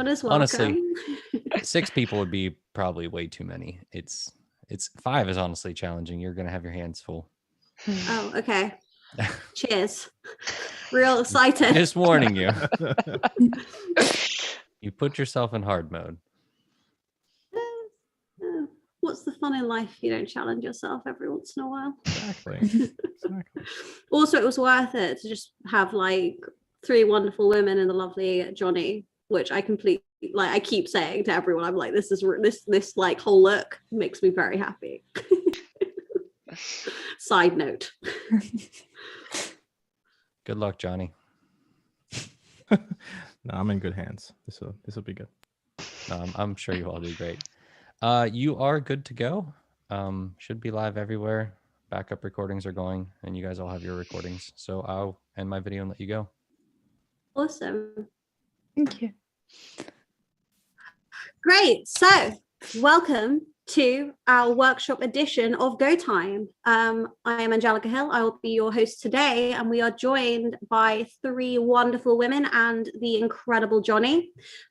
is Honestly, welcome. 6 people would be probably way too many. It's 5 is honestly challenging. You're gonna have your hands full. Oh, okay. Cheers. Real excited. Just warning you. You put yourself in hard mode. What's the fun in life if you don't challenge yourself every once in a while? Exactly. Also, it was worth it to just have like 3 wonderful women and the lovely Johnny, which I completely like. I keep saying to everyone, I'm like, this like whole look makes me very happy. Side note. Good luck, Johnny. No, I'm in good hands. This will be good. I'm sure you all do great. You are good to go. Should be live everywhere. Backup recordings are going, and you guys all have your recordings. So I'll end my video and let you go. Awesome. Thank you. Great. So welcome to our workshop edition of Go Time. I am Angelica Hill. I will be your host today, and we are joined by 3 wonderful women and the incredible Johnny.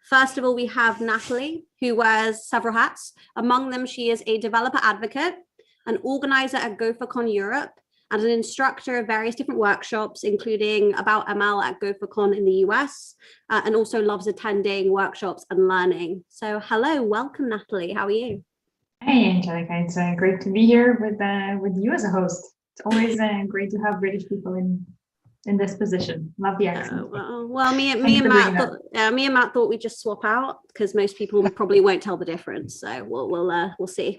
First of all, we have Natalie, who wears several hats. Among them, she is a developer advocate, an organizer at GopherCon Europe, and an instructor of various different workshops, including About ML at GopherCon in the US, and also loves attending workshops and learning. So hello, welcome, Natalie. How are you? Hey, Angelica, it's great to be here with you as a host. It's always great to have British people in this position. Love the accent. Well, me and Matt thought we'd just swap out because most people probably won't tell the difference. So we'll see.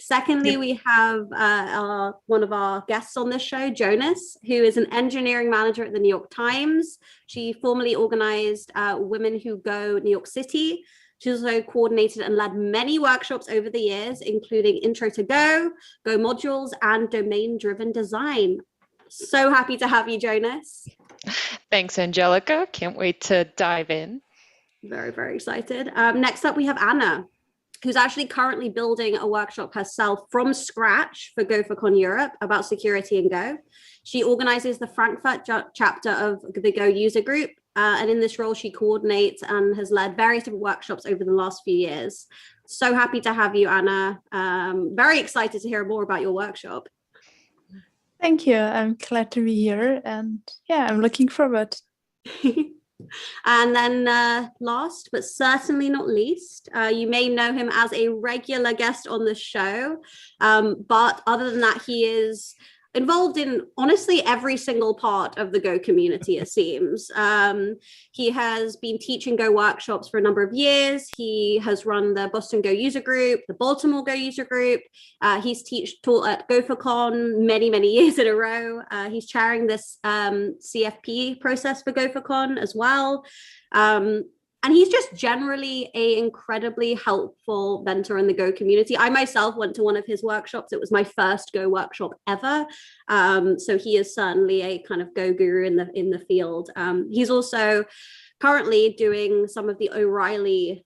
Secondly, we have one of our guests on this show, Jonas, who is an engineering manager at the New York Times. She formerly organized Women Who Go New York City. She's also coordinated and led many workshops over the years, including Intro to Go, Go modules, and domain-driven design. So happy to have you, Jonas. Thanks, Angelica. Can't wait to dive in. Very, very excited. Next up, we have Anna, who's actually currently building a workshop herself from scratch for GopherCon Europe about security and Go. She organizes the Frankfurt chapter of the Go user group. And in this role, she coordinates and has led various different workshops over the last few years. So happy to have you, Anna. Very excited to hear more about your workshop. Thank you. I'm glad to be here. And yeah, I'm looking forward. And then last, but certainly not least, you may know him as a regular guest on the show. But other than that, he is involved in honestly every single part of the Go community, it seems. He has been teaching Go workshops for a number of years. He has run the Boston Go user group, the Baltimore Go user group. He's taught at GopherCon many years in a row. He's chairing this CFP process for GopherCon as well. And he's just generally an incredibly helpful mentor in the Go community. I myself went to one of his workshops. It was my first Go workshop ever. So he is certainly a kind of Go guru in the field. He's also currently doing some of the O'Reilly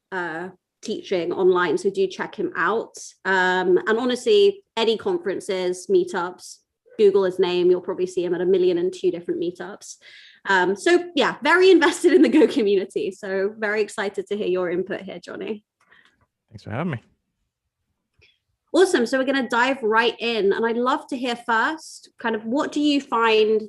teaching online. So do check him out. And honestly, any conferences, meetups, Google his name. You'll probably see him at 1,000,002 different meetups. So yeah, very invested in the Go community. So very excited to hear your input here, Johnny. Thanks for having me. Awesome. So we're going to dive right in. And I'd love to hear first, kind of what do you find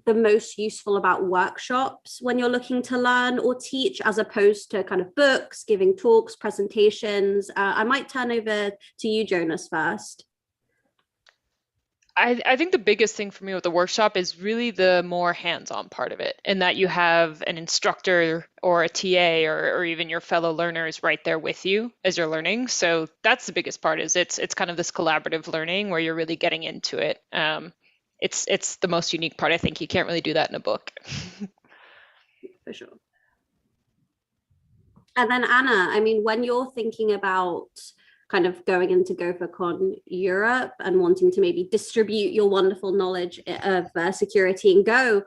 the most useful about workshops when you're looking to learn or teach, as opposed to kind of books, giving talks, presentations? I might turn over to you, Jonas, first. I think the biggest thing for me with the workshop is really the more hands-on part of it, in that you have an instructor or a TA or even your fellow learners right there with you as you're learning. So that's the biggest part, is it's kind of this collaborative learning where you're really getting into it. It's the most unique part. I think you can't really do that in a book. For sure. And then Anna, I mean, when you're thinking about kind of going into GopherCon Europe and wanting to maybe distribute your wonderful knowledge of security and Go,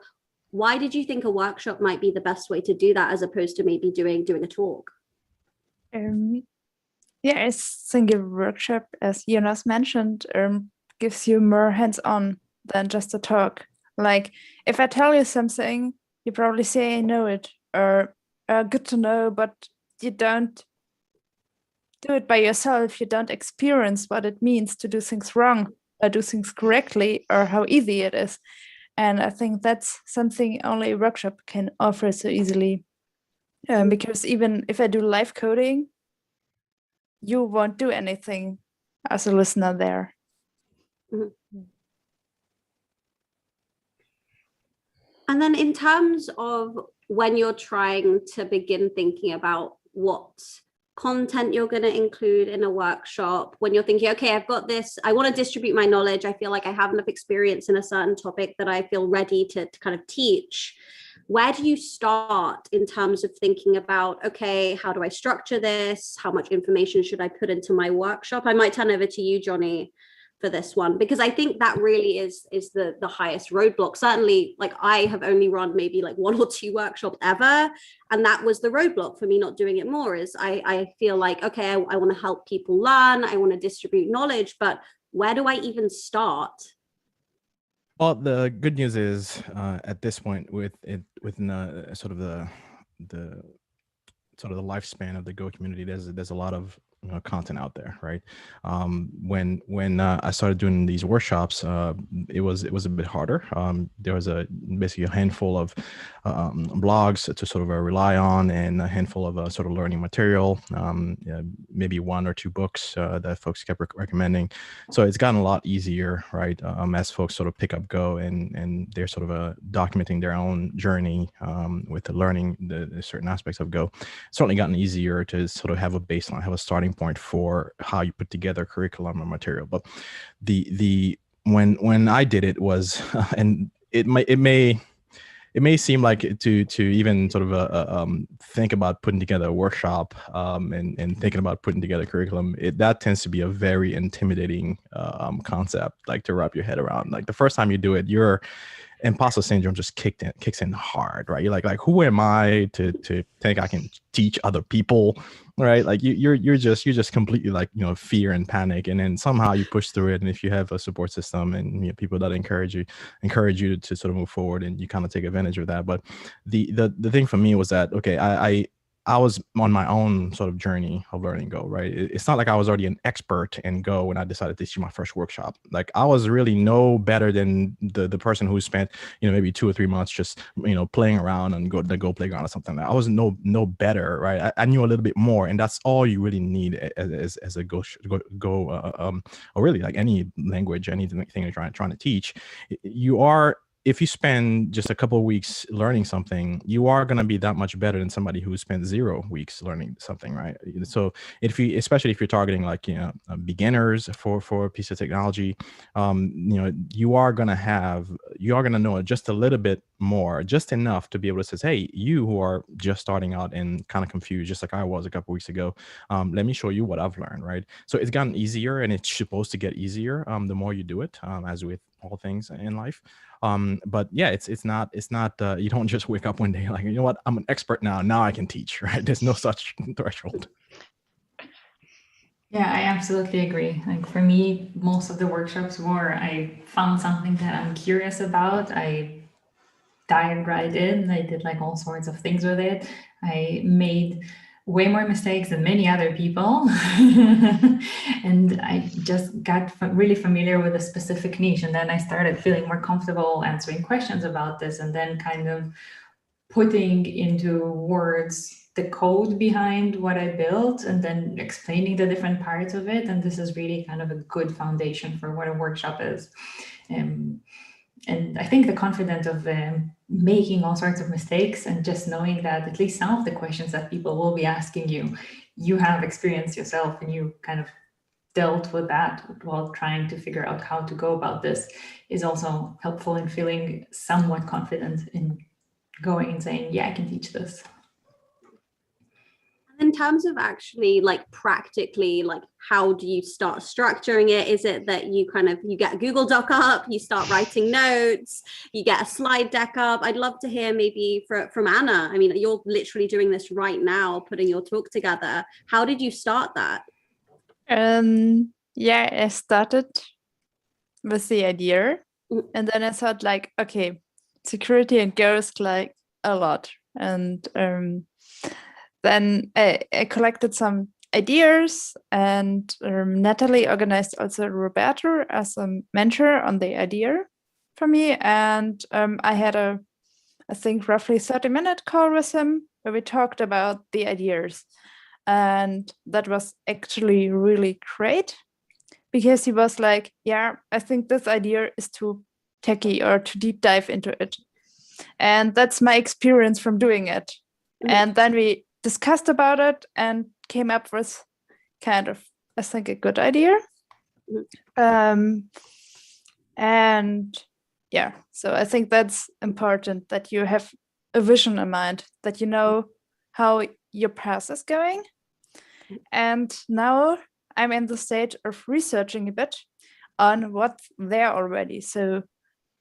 why did you think a workshop might be the best way to do that, as opposed to maybe doing a talk? Yeah, I think a workshop, as Jonas mentioned, gives you more hands-on than just a talk. Like if I tell you something, you probably say I know it, or good to know, but you don't do it by yourself. You don't experience what it means to do things wrong or do things correctly, or how easy it is. And I think that's something only a workshop can offer so easily. Because even if I do live coding, you won't do anything as a listener there. And then in terms of when you're trying to begin thinking about what content you're going to include in a workshop, when you're thinking, okay, I've got this, I want to distribute my knowledge, I feel like I have enough experience in a certain topic that I feel ready to kind of teach, where do you start in terms of thinking about, okay, how do I structure this? How much information should I put into my workshop? I might turn over to you, Johnny, for this one, because I think that really is the highest roadblock. Certainly, like I have only run maybe like 1 or 2 workshops ever, and that was the roadblock for me not doing it more. Is I feel like, okay, I want to help people learn, I want to distribute knowledge, but where do I even start? Well, the good news is at this point, within sort of the lifespan of the Go community, there's a lot of content out there, right? When I started doing these workshops, it was a bit harder. There was basically a handful of blogs to sort of rely on, and a handful of sort of learning material, maybe 1 or 2 books that folks kept recommending. So it's gotten a lot easier, right? As folks sort of pick up Go and they're sort of documenting their own journey with learning the certain aspects of Go. It's certainly gotten easier to sort of have a baseline, have a starting point for how you put together curriculum or material. But when I did it was, and it may seem like to even sort of think about putting together a workshop and thinking about putting together curriculum, that tends to be a very intimidating concept, like to wrap your head around. Like the first time you do it, your imposter syndrome just kicks in hard, right? You're like who am I to think I can teach other people, right? Like you're just completely like fear and panic, and then somehow you push through it. And if you have a support system and people that encourage you to sort of move forward, and you kind of take advantage of that. But the thing for me was that, okay, I was on my own sort of journey of learning Go, right? It's not like I was already an expert in Go when I decided to teach my first workshop. Like I was really no better than the person who spent, maybe 2 or 3 months just, playing around and the Go playground or something. I was no better, right? I knew a little bit more, and that's all you really need as a Go or really like any language, anything you're trying to teach. If you spend just a couple of weeks learning something, you are going to be that much better than somebody who spent 0 weeks learning something, right? So especially if you're targeting like, beginners for a piece of technology, you are going to know just a little bit more, just enough to be able to say, hey, you who are just starting out and kind of confused, just like I was a couple of weeks ago, let me show you what I've learned, right? So it's gotten easier, and it's supposed to get easier the more you do it, as with all things in life. But yeah, it's not you don't just wake up one day like, you know what, I'm an expert now I can teach, right? There's no such threshold. Yeah, I absolutely agree. Like for me, most of the workshops were, I found something that I'm curious about, I dived right in, I did like all sorts of things with it. I made way more mistakes than many other people. And I just got really familiar with a specific niche. And then I started feeling more comfortable answering questions about this, and then kind of putting into words the code behind what I built, and then explaining the different parts of it. And this is really kind of a good foundation for what a workshop is. And I think the confidence of making all sorts of mistakes, and just knowing that at least some of the questions that people will be asking you have experienced yourself, and you kind of dealt with that while trying to figure out how to go about this, is also helpful in feeling somewhat confident in going and saying, yeah, I can teach this. In terms of actually like practically, like how do you start structuring it? Is it that you get a Google Doc up, you start writing notes, you get a slide deck up? I'd love to hear maybe from Anna. I mean, you're literally doing this right now, putting your talk together. How did you start that? Yeah, I started with the idea, and then I thought like, okay, security and Go is like a lot, and then I collected some ideas, and Natalie organized also Roberto as a mentor on the idea for me. And I had I think, roughly 30-minute call with him where we talked about the ideas. And that was actually really great, because he was like, yeah, I think this idea is too techy or too deep dive into it. And that's my experience from doing it. And then we discussed about it and came up with kind of, I think, a good idea. And yeah, so I think that's important, that you have a vision in mind, that you know how your path is going. And now I'm in the stage of researching a bit on what's there already. So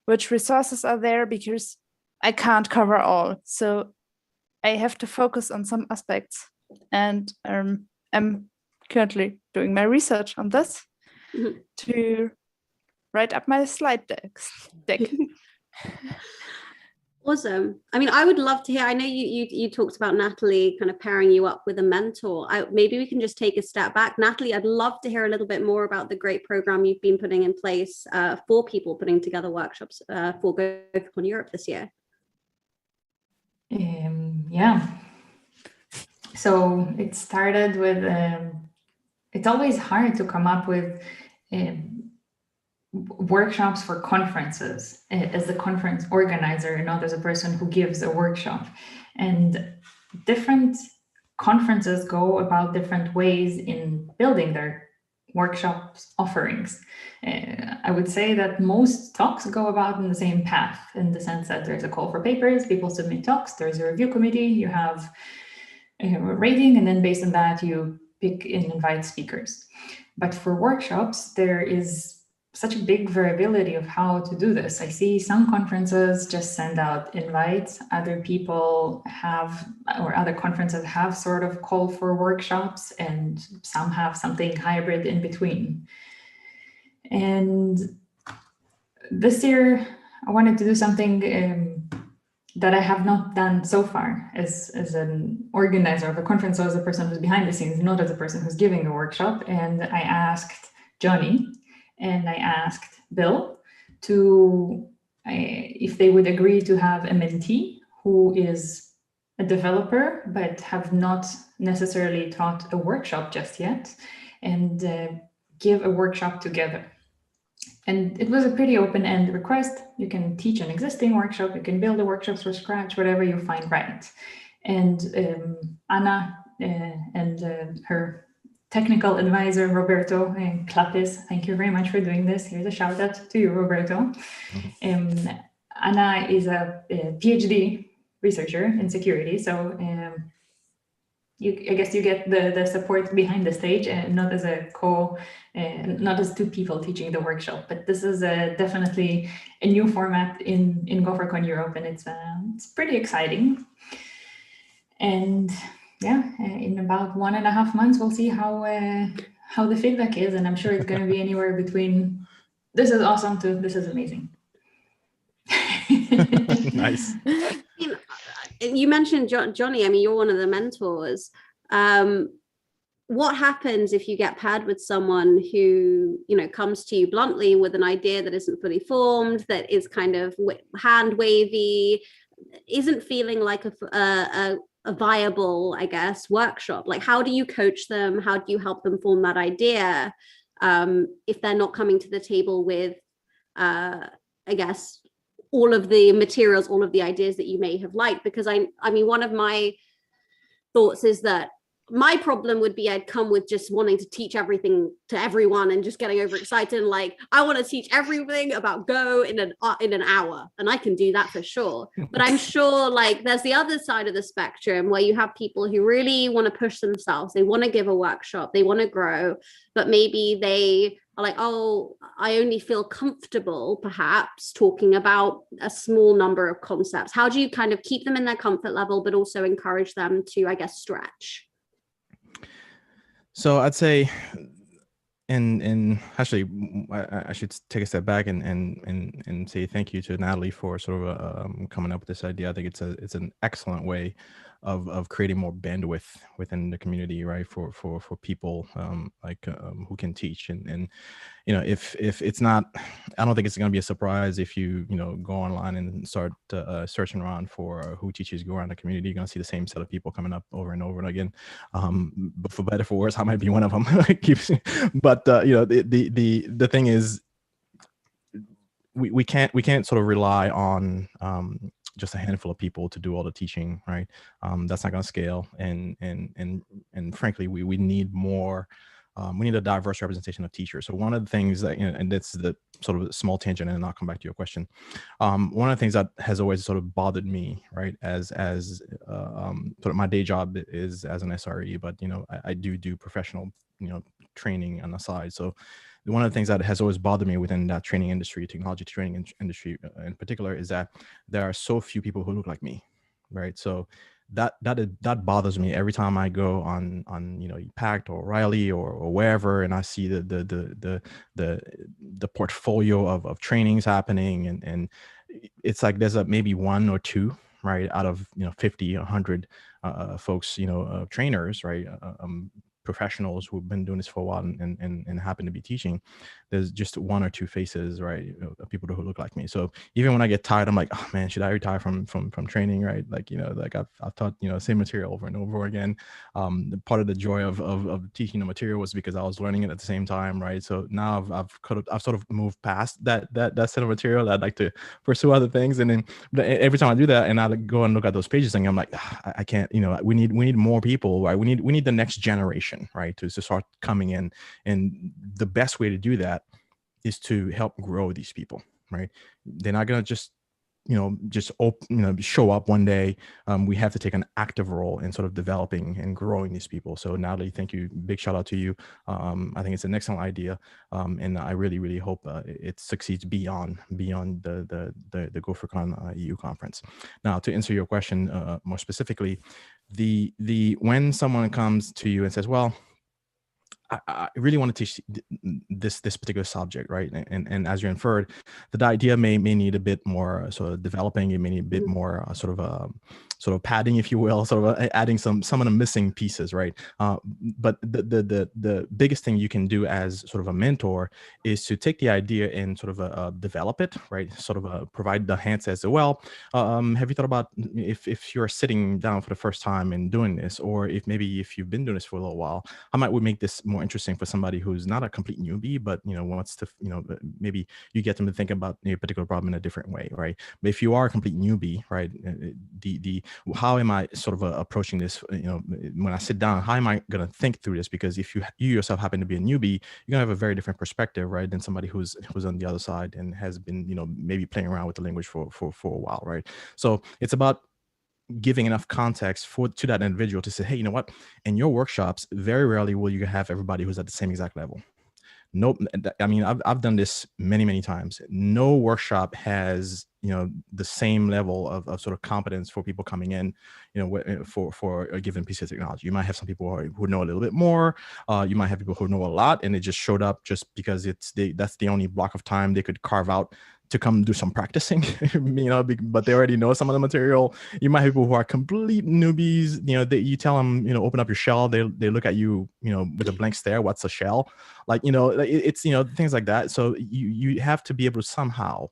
which resources are there, because I can't cover all. So I have to focus on some aspects. And I'm currently doing my research on this to write up my slide deck. Awesome. I mean, I would love to hear. I know you talked about Natalie kind of pairing you up with a mentor. Maybe we can just take a step back. Natalie, I'd love to hear a little bit more about the great program you've been putting in place for people putting together workshops for GoForCon Europe this year. Yeah. So it started with, it's always hard to come up with workshops for conferences as the conference organizer, not as a person who gives a workshop. And different conferences go about different ways in building their workshops offerings. I would say that most talks go about in the same path, in the sense that there's a call for papers, people submit talks, there's a review committee, you have a rating, and then based on that you pick and invite speakers. But for workshops, there is such a big variability of how to do this. I see some conferences just send out invites, other people have, or other conferences have sort of call for workshops, and some have something hybrid in between. And this year, I wanted to do something that I have not done so far as an organizer of a conference, so as a person who's behind the scenes, not as a person who's giving a workshop. And I asked Johnny and I asked Bill if they would agree to have a mentee who is a developer, but have not necessarily taught a workshop just yet, and give a workshop together. And it was a pretty open-end request. You can teach an existing workshop, you can build a workshop from scratch, whatever you find right. And Anna and her technical advisor, Roberto Clapis, thank you very much for doing this. Here's a shout out to you, Roberto. Anna is a PhD researcher in security, so I guess you get the support behind the stage, and not as not as two people teaching the workshop. But this is definitely a new format in GopherCon Europe, and it's pretty exciting. And yeah, in about 1.5 months, we'll see how the feedback is, and I'm sure it's going to be anywhere between "this is awesome" to "this is amazing." Nice. You mentioned Johnny. I mean, you're one of the mentors. What happens if you get paired with someone who, comes to you bluntly with an idea that isn't fully formed, that is kind of hand wavy, isn't feeling like a viable, I guess, workshop? Like, how do you coach them? How do you help them form that idea if they're not coming to the table with, I guess, all of the materials, all of the ideas that you may have liked? Because I mean, one of my thoughts is that my problem would be I'd come with just wanting to teach everything to everyone and just getting overexcited and like, I want to teach everything about Go in an hour, and I can do that for sure. But I'm sure like there's the other side of the spectrum where you have people who really want to push themselves, they want to give a workshop, they want to grow, but maybe they are like, oh, I only feel comfortable perhaps talking about a small number of concepts. How do you kind of keep them in their comfort level, but also encourage them to, I guess, stretch? So I'd say, and actually, I should take a step back and say thank you to Natalie for sort of coming up with this idea. I think it's an excellent way of creating more bandwidth within the community, right? For people who can teach. And if it's not, I don't think it's going to be a surprise if you go online and start searching around for who teaches go around the community. You're going to see the same set of people coming up over and over and again. But for better, for worse, I might be one of them. But the thing is, we can't sort of rely on just a handful of people to do all the teaching, right? That's not going to scale, and frankly, we need more. We need a diverse representation of teachers. So one of the things that, and that's the sort of small tangent, and I'll come back to your question. One of the things that has always sort of bothered me, right, as sort of my day job is as an SRE, but I do professional training on the side. So one of the things that has always bothered me within that training industry, technology training industry in particular, is that there are so few people who look like me, right? So that bothers me every time I go on Pact or O'Reilly or wherever, and I see the portfolio of trainings happening, and it's like there's maybe one or two, right, out of 50, 100 folks, trainers, right, professionals who've been doing this for a while and happen to be teaching. There's just one or two faces, right, of people who look like me. So even when I get tired, I'm like, oh man, should I retire from training, right? Like, like I've taught same material over and over again. Part of the joy of teaching the material was because I was learning it at the same time, right? So now I've sort of moved past that set of material. I'd like to pursue other things, and then every time I do that and I go and look at those pages, and I'm like, I can't. We need more people, right? We need the next generation, right, to start coming in, and the best way to do that is to help grow these people, right? They're not going to just show up one day. We have to take an active role in sort of developing and growing these people. So Natalie, thank you. Big shout out to you. I think it's an excellent idea, and I really, really hope it succeeds beyond the GopherCon EU conference. Now, to answer your question more specifically, when someone comes to you and says, well, I really want to teach this particular subject, right? And as you inferred, the idea may need a bit more sort of developing. It may need a bit more sort of padding, if you will, sort of adding some of the missing pieces, right? But the biggest thing you can do as sort of a mentor is to take the idea and sort of develop it, right? Sort of provide the handsets. Well, have you thought about if you're sitting down for the first time and doing this, or if you've been doing this for a little while, how might we make this more interesting for somebody who's not a complete newbie, but wants to, maybe you get them to think about a particular problem in a different way, right? But if you are a complete newbie, right, how am I sort of approaching this? When I sit down, how am I going to think through this? Because if you yourself happen to be a newbie, you're gonna have a very different perspective, right, than somebody who's on the other side and has been, maybe playing around with the language for a while, right? So it's about giving enough context to that individual to say, hey, you know what? In your workshops, very rarely will you have everybody who's at the same exact level. Nope. I mean, I've done this many times. No workshop has, the same level of sort of competence for people coming in, for a given piece of technology. You might have some people who know a little bit more. You might have people who know a lot, and they just showed up just because that's the only block of time they could carve out to come do some practicing, but they already know some of the material. You might have people who are complete newbies. You tell them, open up your shell. They look at you, with a blank stare. What's a shell? Like, it's, things like that. So you have to be able to somehow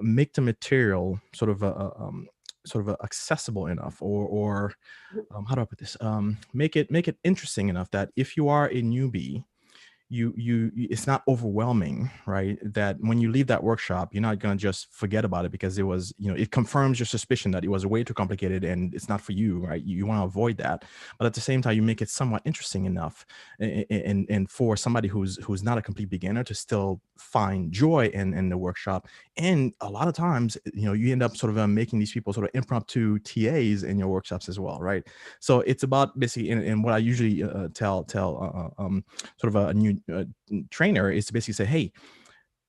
make the material sort of accessible enough, or how do I put this? Make it interesting enough that if you are a newbie, it's not overwhelming, right? That when you leave that workshop, you're not going to just forget about it because it was, it confirms your suspicion that it was way too complicated and it's not for you, right? You want to avoid that. But at the same time, you make it somewhat interesting enough and for somebody who's not a complete beginner to still find joy in the workshop. And a lot of times, you end up sort of making these people sort of impromptu TAs in your workshops as well, right? So it's about basically, and what I usually tell sort of a new trainer is to basically say, hey,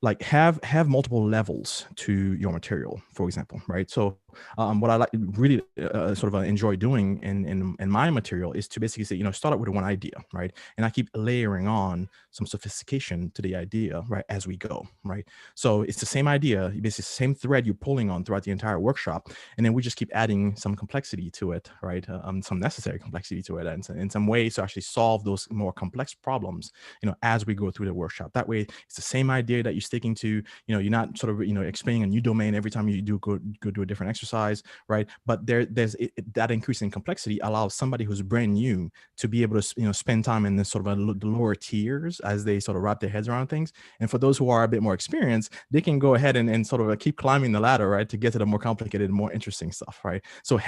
like have multiple levels to your material, for example, right? So what I like really sort of enjoy doing in my material is to basically say, start out with one idea, right? And I keep layering on some sophistication to the idea, right, as we go, right? So it's the same idea, basically the same thread you're pulling on throughout the entire workshop, and then we just keep adding some complexity to it, right? Some necessary complexity to it, and in some ways to actually solve those more complex problems, as we go through the workshop. That way, it's the same idea that you're sticking to. You're not sort of explaining a new domain every time you go do a different exercise, right? But there's that increase in complexity allows somebody who's brand new to be able to spend time in this sort of the lower tiers as they sort of wrap their heads around things. And for those who are a bit more experienced, they can go ahead and sort of keep climbing the ladder, right, to get to the more complicated, more interesting stuff, right? So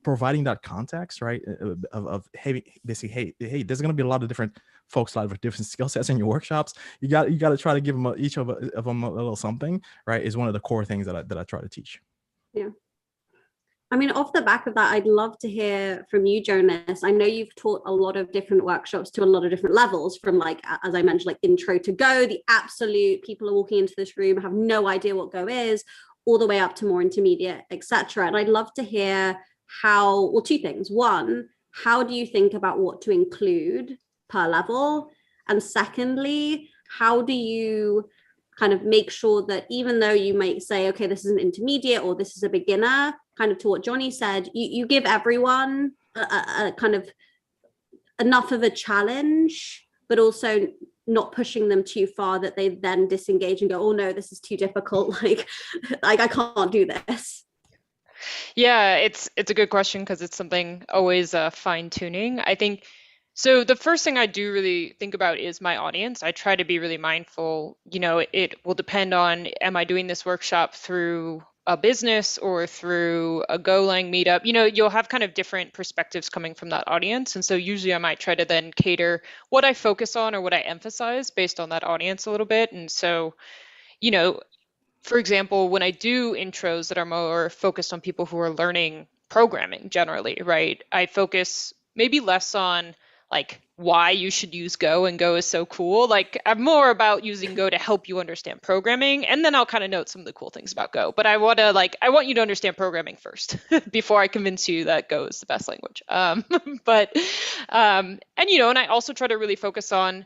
providing that context, right, of basically, hey, there's going to be a lot of different folks, a lot of different skill sets in your workshops. You got to try to give them each of them a little something, right? Is one of the core things that I try to teach. Yeah. I mean, off the back of that, I'd love to hear from you, Jonas. I know you've taught a lot of different workshops to a lot of different levels, from, like, as I mentioned, like intro to Go, the absolute people are walking into this room, have no idea what Go is, all the way up to more intermediate, etc. And I'd love to hear two things. One, how do you think about what to include per level? And secondly, how do you kind of make sure that even though you might say, okay, this is an intermediate or this is a beginner, kind of to what Johnny said, you give everyone a kind of enough of a challenge, but also not pushing them too far that they then disengage and go, oh no, this is too difficult. Like I can't do this. Yeah, it's a good question because it's something always fine tuning. I think so. The first thing I do really think about is my audience. I try to be really mindful. It will depend on, am I doing this workshop through a business or through a Golang meetup? You'll have kind of different perspectives coming from that audience. And so usually I might try to then cater what I focus on or what I emphasize based on that audience a little bit. And so, for example, when I do intros that are more focused on people who are learning programming generally, right? I focus maybe less on like why you should use Go and Go is so cool. Like I'm more about using Go to help you understand programming, and then I'll kind of note some of the cool things about Go. But I want you to understand programming first before I convince you that Go is the best language. And I also try to really focus on,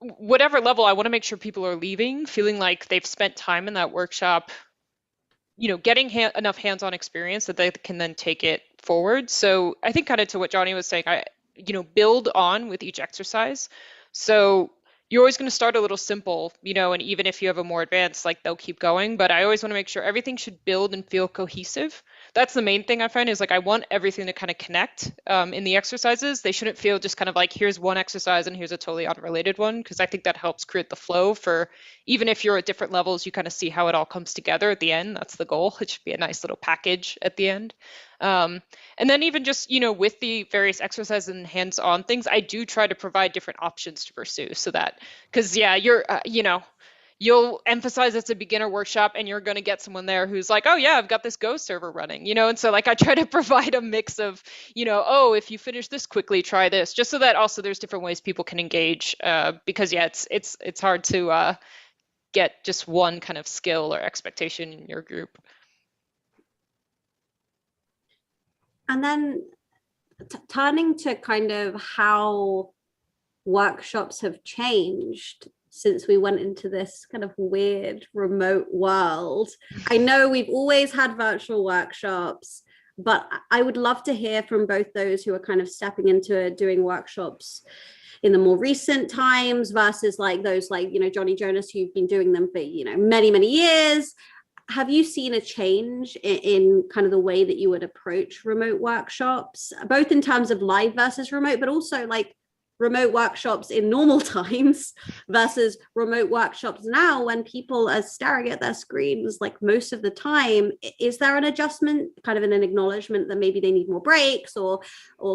whatever level, I want to make sure people are leaving feeling like they've spent time in that workshop, getting enough hands-on experience that they can then take it forward. So I think kind of to what Johnny was saying, build on with each exercise. So you're always going to start a little simple, and even if you have a more advanced, like they'll keep going. But I always want to make sure everything should build and feel cohesive. That's the main thing I find is like I want everything to kind of connect in the exercises. They shouldn't feel just kind of like here's one exercise and here's a totally unrelated one, because I think that helps create the flow for even if you're at different levels, you kind of see how it all comes together at the end. That's the goal. It should be a nice little package at the end. And then even just, with the various exercises and hands-on things, I do try to provide different options to pursue so that, because you're, you'll emphasize it's a beginner workshop and you're going to get someone there who's like, oh yeah, I've got this Go server running, and so like I try to provide a mix of, oh, if you finish this quickly, try this, just so that also there's different ways people can engage, because it's hard to get just one kind of skill or expectation in your group. And then turning to kind of how workshops have changed since we went into this kind of weird remote world. I know we've always had virtual workshops, but I would love to hear from both those who are kind of stepping into doing workshops in the more recent times versus like those like, Johnny, Jonas, who've been doing them for, many, many years. Have you seen a change in kind of the way that you would approach remote workshops, both in terms of live versus remote, but also like remote workshops in normal times versus remote workshops now when people are staring at their screens like most of the time? Is there an adjustment, kind of an acknowledgement that maybe they need more breaks or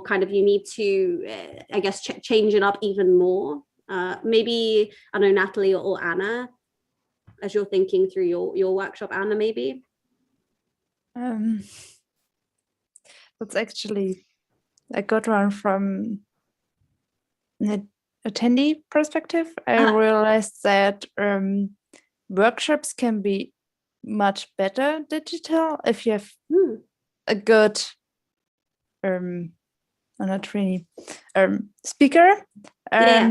kind of you need to, I guess, change it up even more? Maybe, I don't know, Natalie or Anna, as you're thinking through your workshop, Anna, maybe? That's actually a good one from attendee perspective, I realized that workshops can be much better digital if you have a good not really speaker,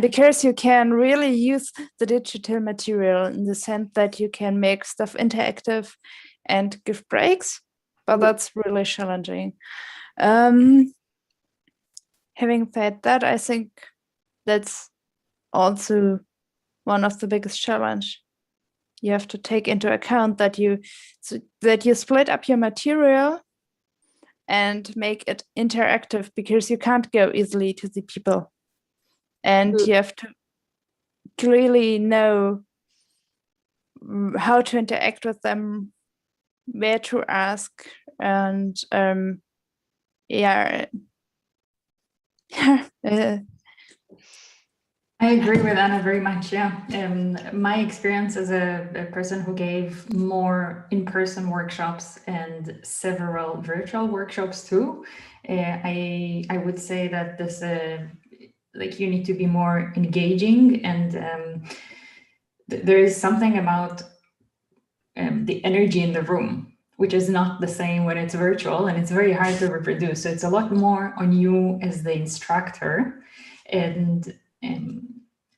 because you can really use the digital material in the sense that you can make stuff interactive and give breaks, but that's really challenging. Having said that, I think that's also one of the biggest challenge. You have to take into account that you split up your material and make it interactive, because you can't go easily to the people, and you have to clearly know how to interact with them, where to ask, and I agree with Anna very much. Yeah, my experience as a person who gave more in-person workshops and several virtual workshops too, I would say that this like you need to be more engaging, and there is something about the energy in the room, which is not the same when it's virtual, and it's very hard to reproduce. So it's a lot more on you as the instructor, and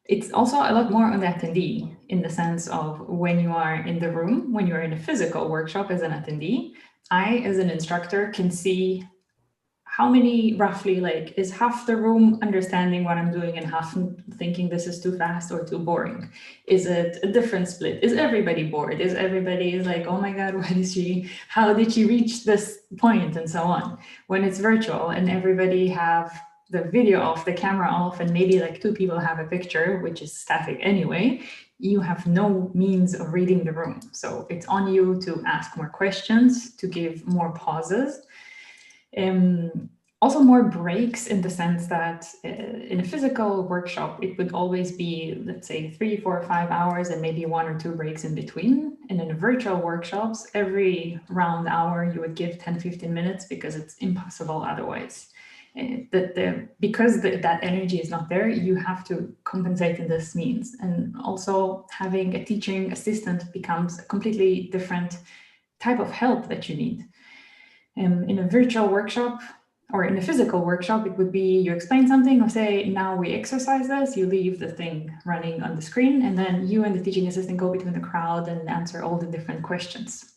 it's also a lot more on the attendee, in the sense of when you are in the room, when you're in a physical workshop as an attendee, I, as an instructor, can see how many roughly, like, is half the room understanding what I'm doing and half thinking this is too fast or too boring? Is it a different split? Is everybody bored? Is everybody like, oh my God, how did she reach this point, and so on? When it's virtual and everybody have the video off, the camera off, and maybe like 2 people have a picture, which is static anyway, you have no means of reading the room. So it's on you to ask more questions, to give more pauses. Also more breaks, in the sense that in a physical workshop, it would always be, let's say, 3, 4, 5 hours and maybe 1 or 2 breaks in between. And in virtual workshops, every round hour, you would give 10, 15 minutes, because it's impossible otherwise. Because that energy is not there, you have to compensate in this means. And also having a teaching assistant becomes a completely different type of help that you need. In a virtual workshop or in a physical workshop, it would be you explain something, or say, now we exercise this, you leave the thing running on the screen, and then you and the teaching assistant go between the crowd and answer all the different questions.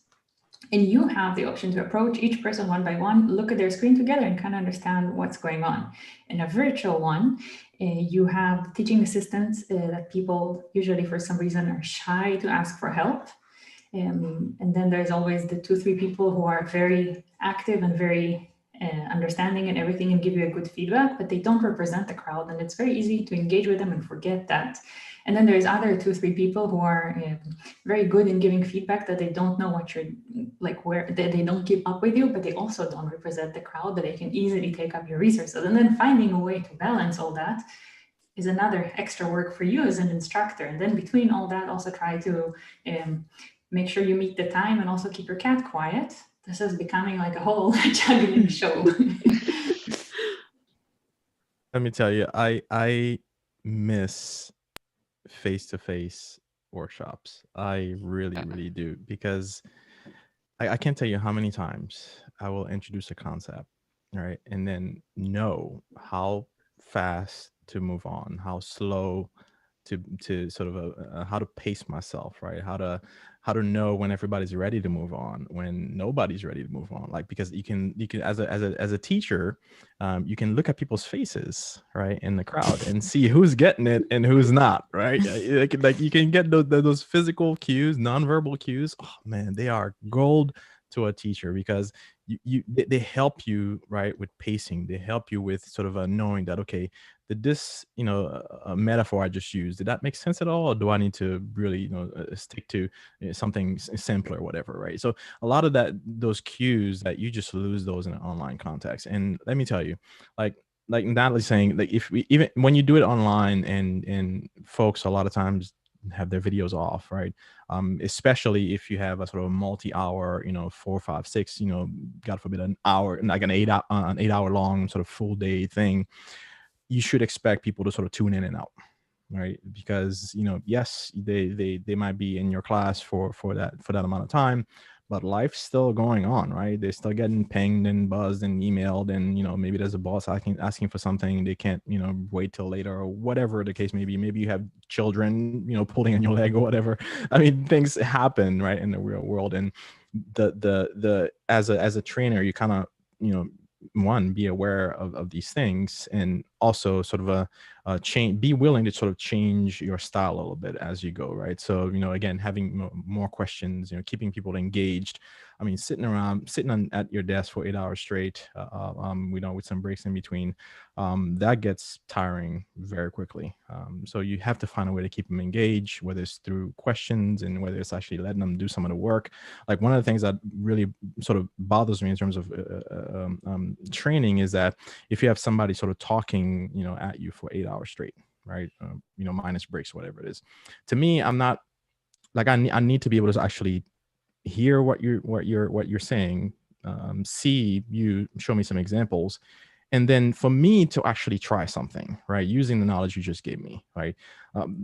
And you have the option to approach each person one by one, look at their screen together, and kind of understand what's going on. In a virtual one, you have teaching assistants that people usually for some reason are shy to ask for help. And then there's always the 2, 3 people who are very active and very understanding and everything, and give you a good feedback, but they don't represent the crowd, and it's very easy to engage with them and forget that. And then there's other 2, 3 people who are very good in giving feedback, that they don't know what you're like, where they don't keep up with you, but they also don't represent the crowd, but they can easily take up your resources. And then finding a way to balance all that is another extra work for you as an instructor. And then between all that, also try to make sure you meet the time, and also keep your cat quiet. This is becoming like a whole juggling show. Let me tell you, I miss face-to-face workshops. I really do, because I can't tell you how many times I will introduce a concept, right, and then know how fast to move on, how slow to sort of how to pace myself, right, how to know when everybody's ready to move on, when nobody's ready to move on. Like, because you can as a teacher, you can look at people's faces, right, in the crowd, and see who's getting it and who's not, right. Like you can get those physical cues, nonverbal cues. Oh man, they are gold to a teacher, because they help you, right, with pacing. They help you with sort of knowing that, okay, did this, a metaphor I just used, did that make sense at all, or do I need to really, stick to something simpler or whatever, right? So a lot of those cues that you just lose those in an online context. And let me tell you, like Natalie's saying, like, even when you do it online, and folks a lot of times have their videos off, right? Especially if you have a sort of multi-hour, 4, 5, 6, God forbid, an hour, like an 8 hour long sort of full day thing, you should expect people to sort of tune in and out, right? Because, you know, yes, they might be in your class for that amount of time, but life's still going on, right? They're still getting pinged and buzzed and emailed, and, you know, maybe there's a boss asking for something, they can't, you know, wait till later, or whatever the case may be. Maybe you have children, you know, pulling on your leg or whatever. I mean, things happen, right, in the real world. And the as a trainer, you kind of, you know, one, be aware of these things, and also sort of a change, be willing to sort of change your style a little bit as you go, right? So, you know, again, having more questions, you know, keeping people engaged. I mean, sitting at your desk for 8 hours straight, you know, with some breaks in between, that gets tiring very quickly. So you have to find a way to keep them engaged, whether it's through questions and whether it's actually letting them do some of the work. Like, one of the things that really sort of bothers me in terms of training is that if you have somebody sort of talking, you know, at you for 8 hours straight, right? You know, minus breaks, whatever it is. To me, I'm not like, I need to be able to actually hear what you're saying, see you show me some examples, and then for me to actually try something, right, using the knowledge you just gave me, right?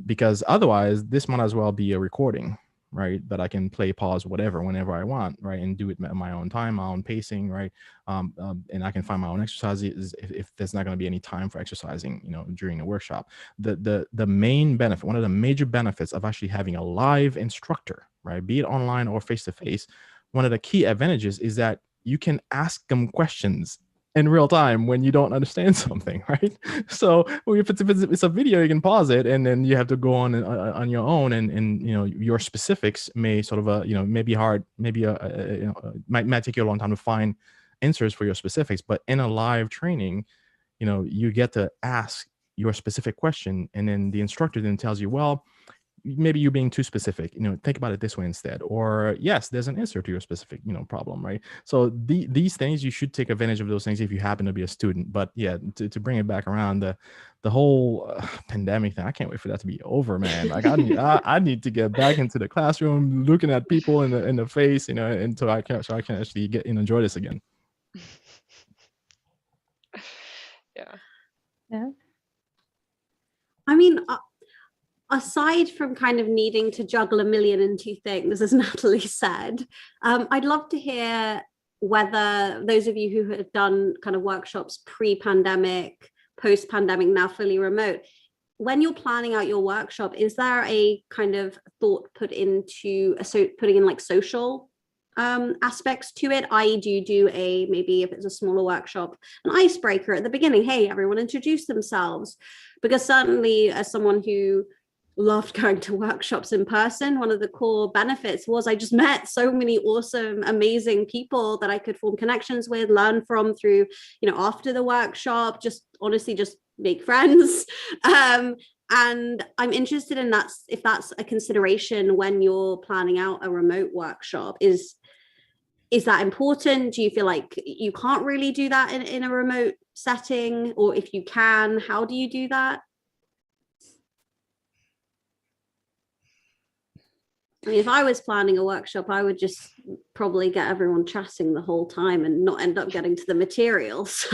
Because otherwise, this might as well be a recording, right, that I can play, pause, whatever, whenever I want, right, and do it at my own time, my own pacing, right? And I can find my own exercises if there's not going to be any time for exercising, you know, during the workshop. The main benefit, one of the major benefits of actually having a live instructor, right, be it online or face to face, one of the key advantages is that you can ask them questions in real time when you don't understand something, right? So if it's a video, you can pause it, and then you have to go on your own, and you know, your specifics may sort of you know, may be hard, maybe you know, might take you a long time to find answers for your specifics. But in a live training, you know, you get to ask your specific question, and then the instructor then tells you, well, maybe you're being too specific, you know, think about it this way instead, or yes, there's an answer to your specific, you know, problem, right? So these things, you should take advantage of those things if you happen to be a student. But yeah, to bring it back around, the whole pandemic thing, I can't wait for that to be over, man. Like, I need to get back into the classroom, looking at people in the face, you know, until I can actually get and enjoy this again. Yeah. I mean, aside from kind of needing to juggle a million and two things, as Natalie said, I'd love to hear whether those of you who have done kind of workshops pre-pandemic, post-pandemic, now fully remote, when you're planning out your workshop, is there a kind of thought put into putting in like social aspects to it? I.e., do you do maybe if it's a smaller workshop, an icebreaker at the beginning? Hey, everyone introduce themselves. Because certainly, as someone who loved going to workshops in person, one of the core benefits was I just met so many awesome, amazing people that I could form connections with, learn from through, you know, after the workshop, just honestly just make friends. And I'm interested in that, if that's a consideration when you're planning out a remote workshop. Is that important? Do you feel like you can't really do that in a remote setting? Or if you can, how do you do that? I mean, if I was planning a workshop, I would just probably get everyone chatting the whole time and not end up getting to the materials.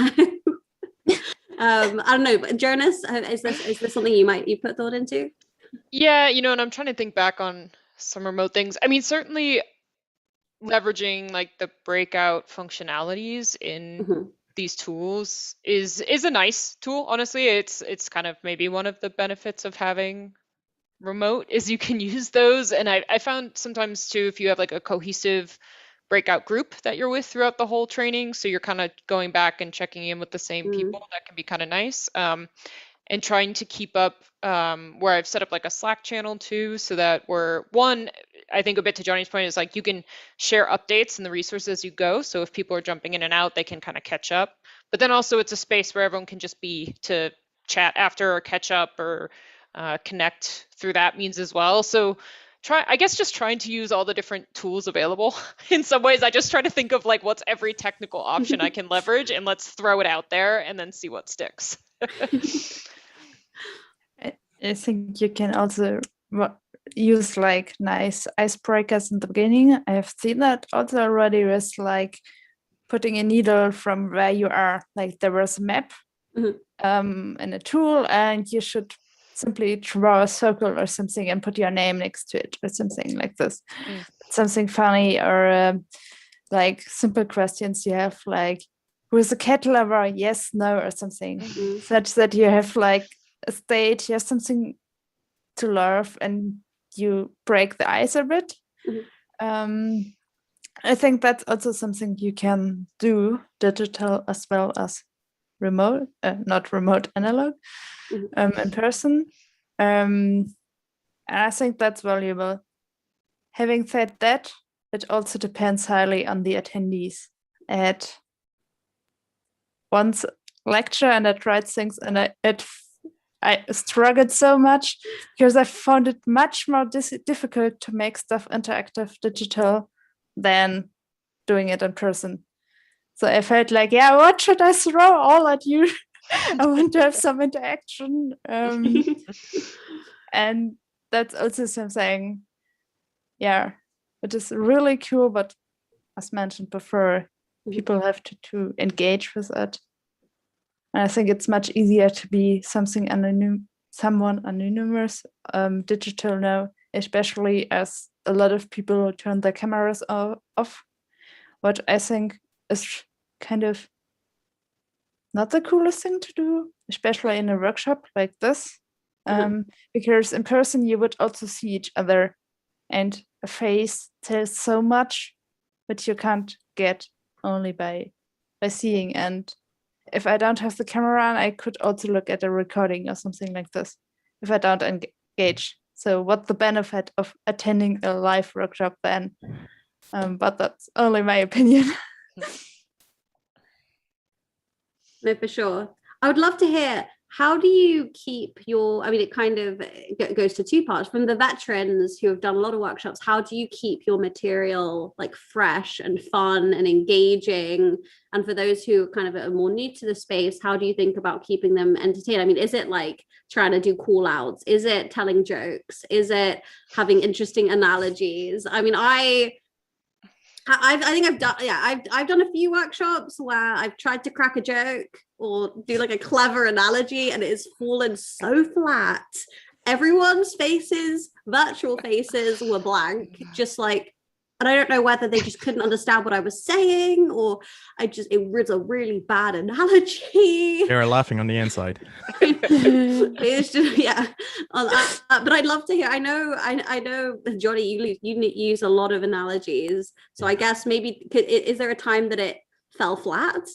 I don't know, but Jonas, is this something you put thought into? Yeah, you know, and I'm trying to think back on some remote things. I mean, certainly leveraging like the breakout functionalities in these tools is a nice tool. Honestly, it's kind of maybe one of the benefits of having remote is you can use those. And I found sometimes too, if you have like a cohesive breakout group that you're with throughout the whole training, so you're kind of going back and checking in with the same people, that can be kind of nice. And trying to keep up where I've set up like a Slack channel too, so that I think a bit to Johnny's point is like you can share updates and the resources as you go. So if people are jumping in and out, they can kind of catch up. But then also it's a space where everyone can just be to chat after or catch up or connect through that means as well. So just trying to use all the different tools available. In some ways, I just try to think of like what's every technical option I can leverage, and let's throw it out there and then see what sticks. I think you can also use like nice icebreakers in the beginning. I have seen that also already with like putting a needle from where you are. Like there was a map in a tool, and you should simply draw a circle or something and put your name next to it or something like this. Something funny, or like simple questions you have, like, who is a cat lover? Yes, no, or something, such that you have like a stage, you have something to love, and you break the ice a bit. I think that's also something you can do digital as well as remote, not remote, analog, in person. And I think that's valuable. Having said that, it also depends highly on the attendees. At once lecture and I tried things, and I struggled so much because I found it much more difficult to make stuff interactive digital than doing it in person. So I felt like, yeah, what should I throw all at you? I want to have some interaction. And that's also something, yeah, it is really cool, but as mentioned before, people have to engage with it. And I think it's much easier to be someone anonymous digital now, especially as a lot of people turn their cameras off, what I think is kind of not the coolest thing to do, especially in a workshop like this, because in person you would also see each other, and a face tells so much that you can't get only by seeing. And if I don't have the camera on, I could also look at a recording or something like this if I don't engage. So what's the benefit of attending a live workshop then? But that's only my opinion. No, for sure. I would love to hear, how do you keep your, I mean, it kind of goes to two parts. From the veterans who have done a lot of workshops, how do you keep your material like fresh and fun and engaging? And for those who kind of are more new to the space, how do you think about keeping them entertained? I mean, is it like trying to do call outs? Is it telling jokes? Is it having interesting analogies? I mean, I think I've done a few workshops where I've tried to crack a joke or do like a clever analogy, and it has fallen so flat. Everyone's faces, virtual faces, were blank, just like, and I don't know whether they just couldn't understand what I was saying, or it was a really bad analogy. They were laughing on the inside. It's just, yeah. But I'd love to hear. I know, Johnny, you use a lot of analogies. So I guess maybe is there a time that it fell flat?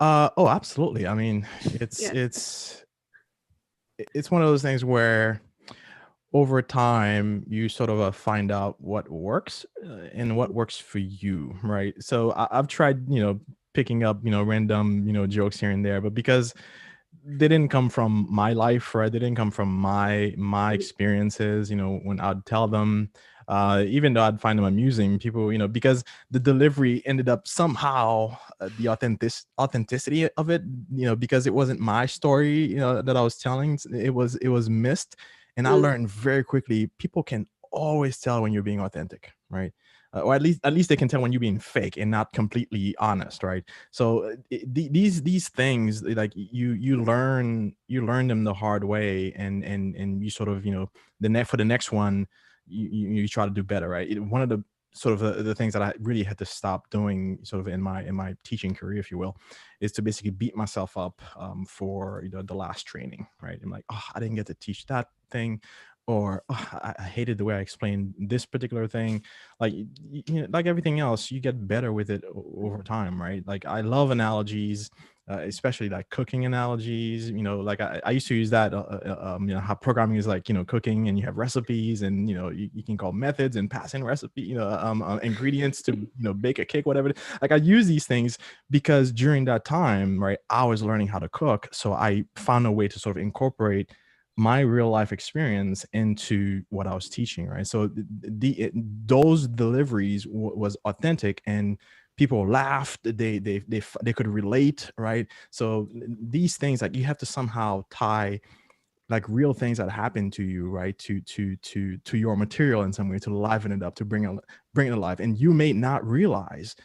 Oh, absolutely. I mean, it's one of those things where over time you sort of find out what works and what works for you, right? So I've tried, picking up, random, jokes here and there, but because they didn't come from my life, right? They didn't come from my experiences, when I'd tell them, even though I'd find them amusing, people, because the delivery ended up somehow the authenticity of it, because it wasn't my story, that I was telling, it was missed. And I learned very quickly, people can always tell when you're being authentic, right? Or at least they can tell when you're being fake and not completely honest, right? So these things, like you learn them the hard way, and you sort of, for the next one, you try to do better, right? One of the sort of the things that I really had to stop doing sort of in my teaching career, if you will, is to basically beat myself up for the last training, right? I'm like, oh, I didn't get to teach that thing, or oh, I hated the way I explained this particular thing. Like, like everything else, you get better with it over time, right? Like, I love analogies, especially like cooking analogies. Like I used to use that. How programming is like, cooking, and you have recipes, and you can call methods and pass in recipe, ingredients to bake a cake, whatever. Like, I use these things because during that time, right, I was learning how to cook, so I found a way to sort of incorporate my real life experience into what I was teaching, right? So those deliveries was authentic, and people laughed. They could relate, right? So these things, like, you have to somehow tie like real things that happen to you, right, to your material in some way, to liven it up, to bring it alive. And you may not realize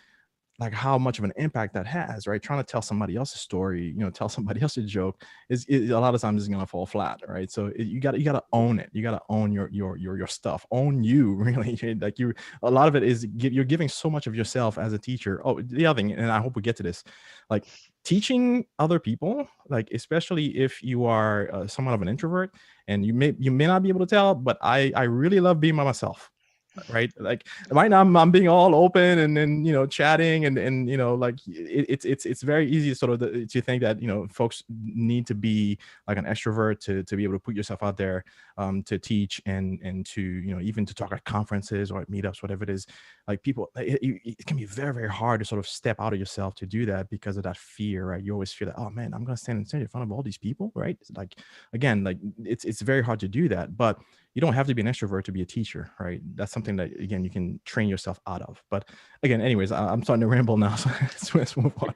like how much of an impact that has, right? Trying to tell somebody else's story, tell somebody else's joke is a lot of times is going to fall flat, right? So you got to own it. You got to own your stuff, own you, really. Like a lot of it is you're giving so much of yourself as a teacher. Oh, the other thing, and I hope we get to this, like teaching other people, like especially if you are somewhat of an introvert, and you may not be able to tell, but I really love being by myself. Right, like right now I'm being all open and then chatting and like it's very easy sort of to think that folks need to be like an extrovert to be able to put yourself out there, to teach and to even to talk at conferences or at meetups, whatever it is. Like people, it can be very, very hard to sort of step out of yourself to do that because of that fear, right? You always feel that, oh man, I'm gonna stand in front of all these people, right? It's like, again, like it's very hard to do that, but you don't have to be an extrovert to be a teacher, right? That's something that, again, you can train yourself out of. But again, anyways, I'm starting to ramble now, so let's move on.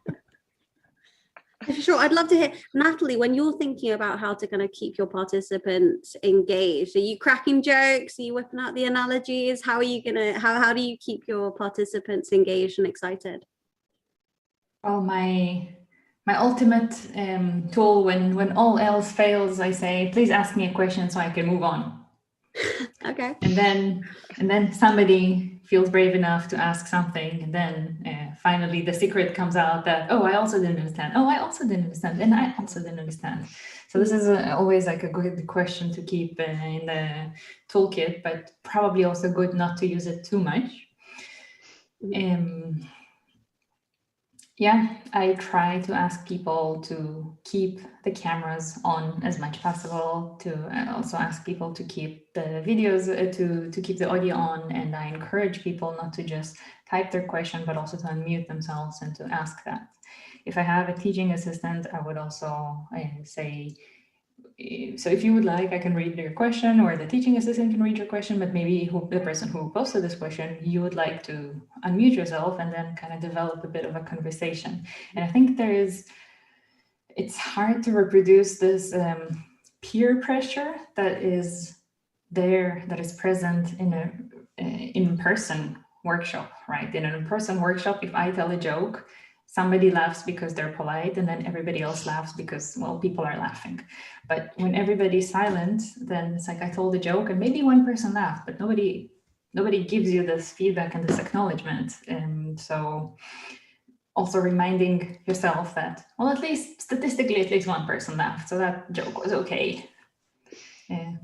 Sure, I'd love to hear, Natalie, when you're thinking about how to kind of keep your participants engaged, are you cracking jokes? Are you whipping out the analogies? How are you how do you keep your participants engaged and excited? Well, my ultimate tool when all else fails, I say, please ask me a question so I can move on. Okay. And then somebody feels brave enough to ask something, and then finally the secret comes out that, oh, I also didn't understand. Oh, I also didn't understand, and I also didn't understand. So this is always like a good question to keep in the toolkit, but probably also good not to use it too much. Yeah, I try to ask people to keep the cameras on as much possible, to also ask people to keep the videos, to keep the audio on. And I encourage people not to just type their question, but also to unmute themselves and to ask that. If I have a teaching assistant, I would also say, so if you would like, I can read your question, or the teaching assistant can read your question, but maybe the person who posted this question, you would like to unmute yourself and then kind of develop a bit of a conversation. And I think it's hard to reproduce this peer pressure that is there, that is present in a in-person workshop, right? In an in-person workshop, if I tell a joke, somebody laughs because they're polite, and then everybody else laughs because, well, people are laughing. But when everybody's silent, then it's like I told a joke and maybe one person laughed, but nobody gives you this feedback and this acknowledgement. And so also reminding yourself that, well, at least statistically, at least one person laughed, so that joke was okay.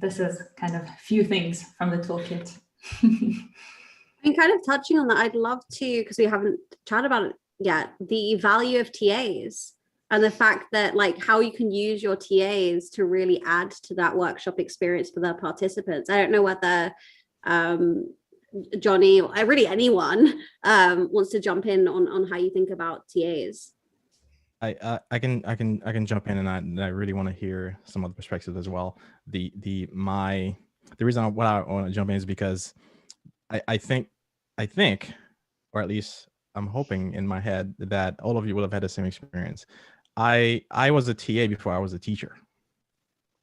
This is kind of few things from the toolkit. And kind of touching on that, I'd love to, because we haven't chatted about it yet, the value of TAs and the fact that like how you can use your TAs to really add to that workshop experience for their participants. I don't know whether Johnny or really anyone wants to jump in on how you think about TAs. I can jump in, and I really want to hear some other perspectives as well. The reason why I want to jump in is because I think, or at least I'm hoping in my head, that all of you will have had the same experience. I was a TA before I was a teacher,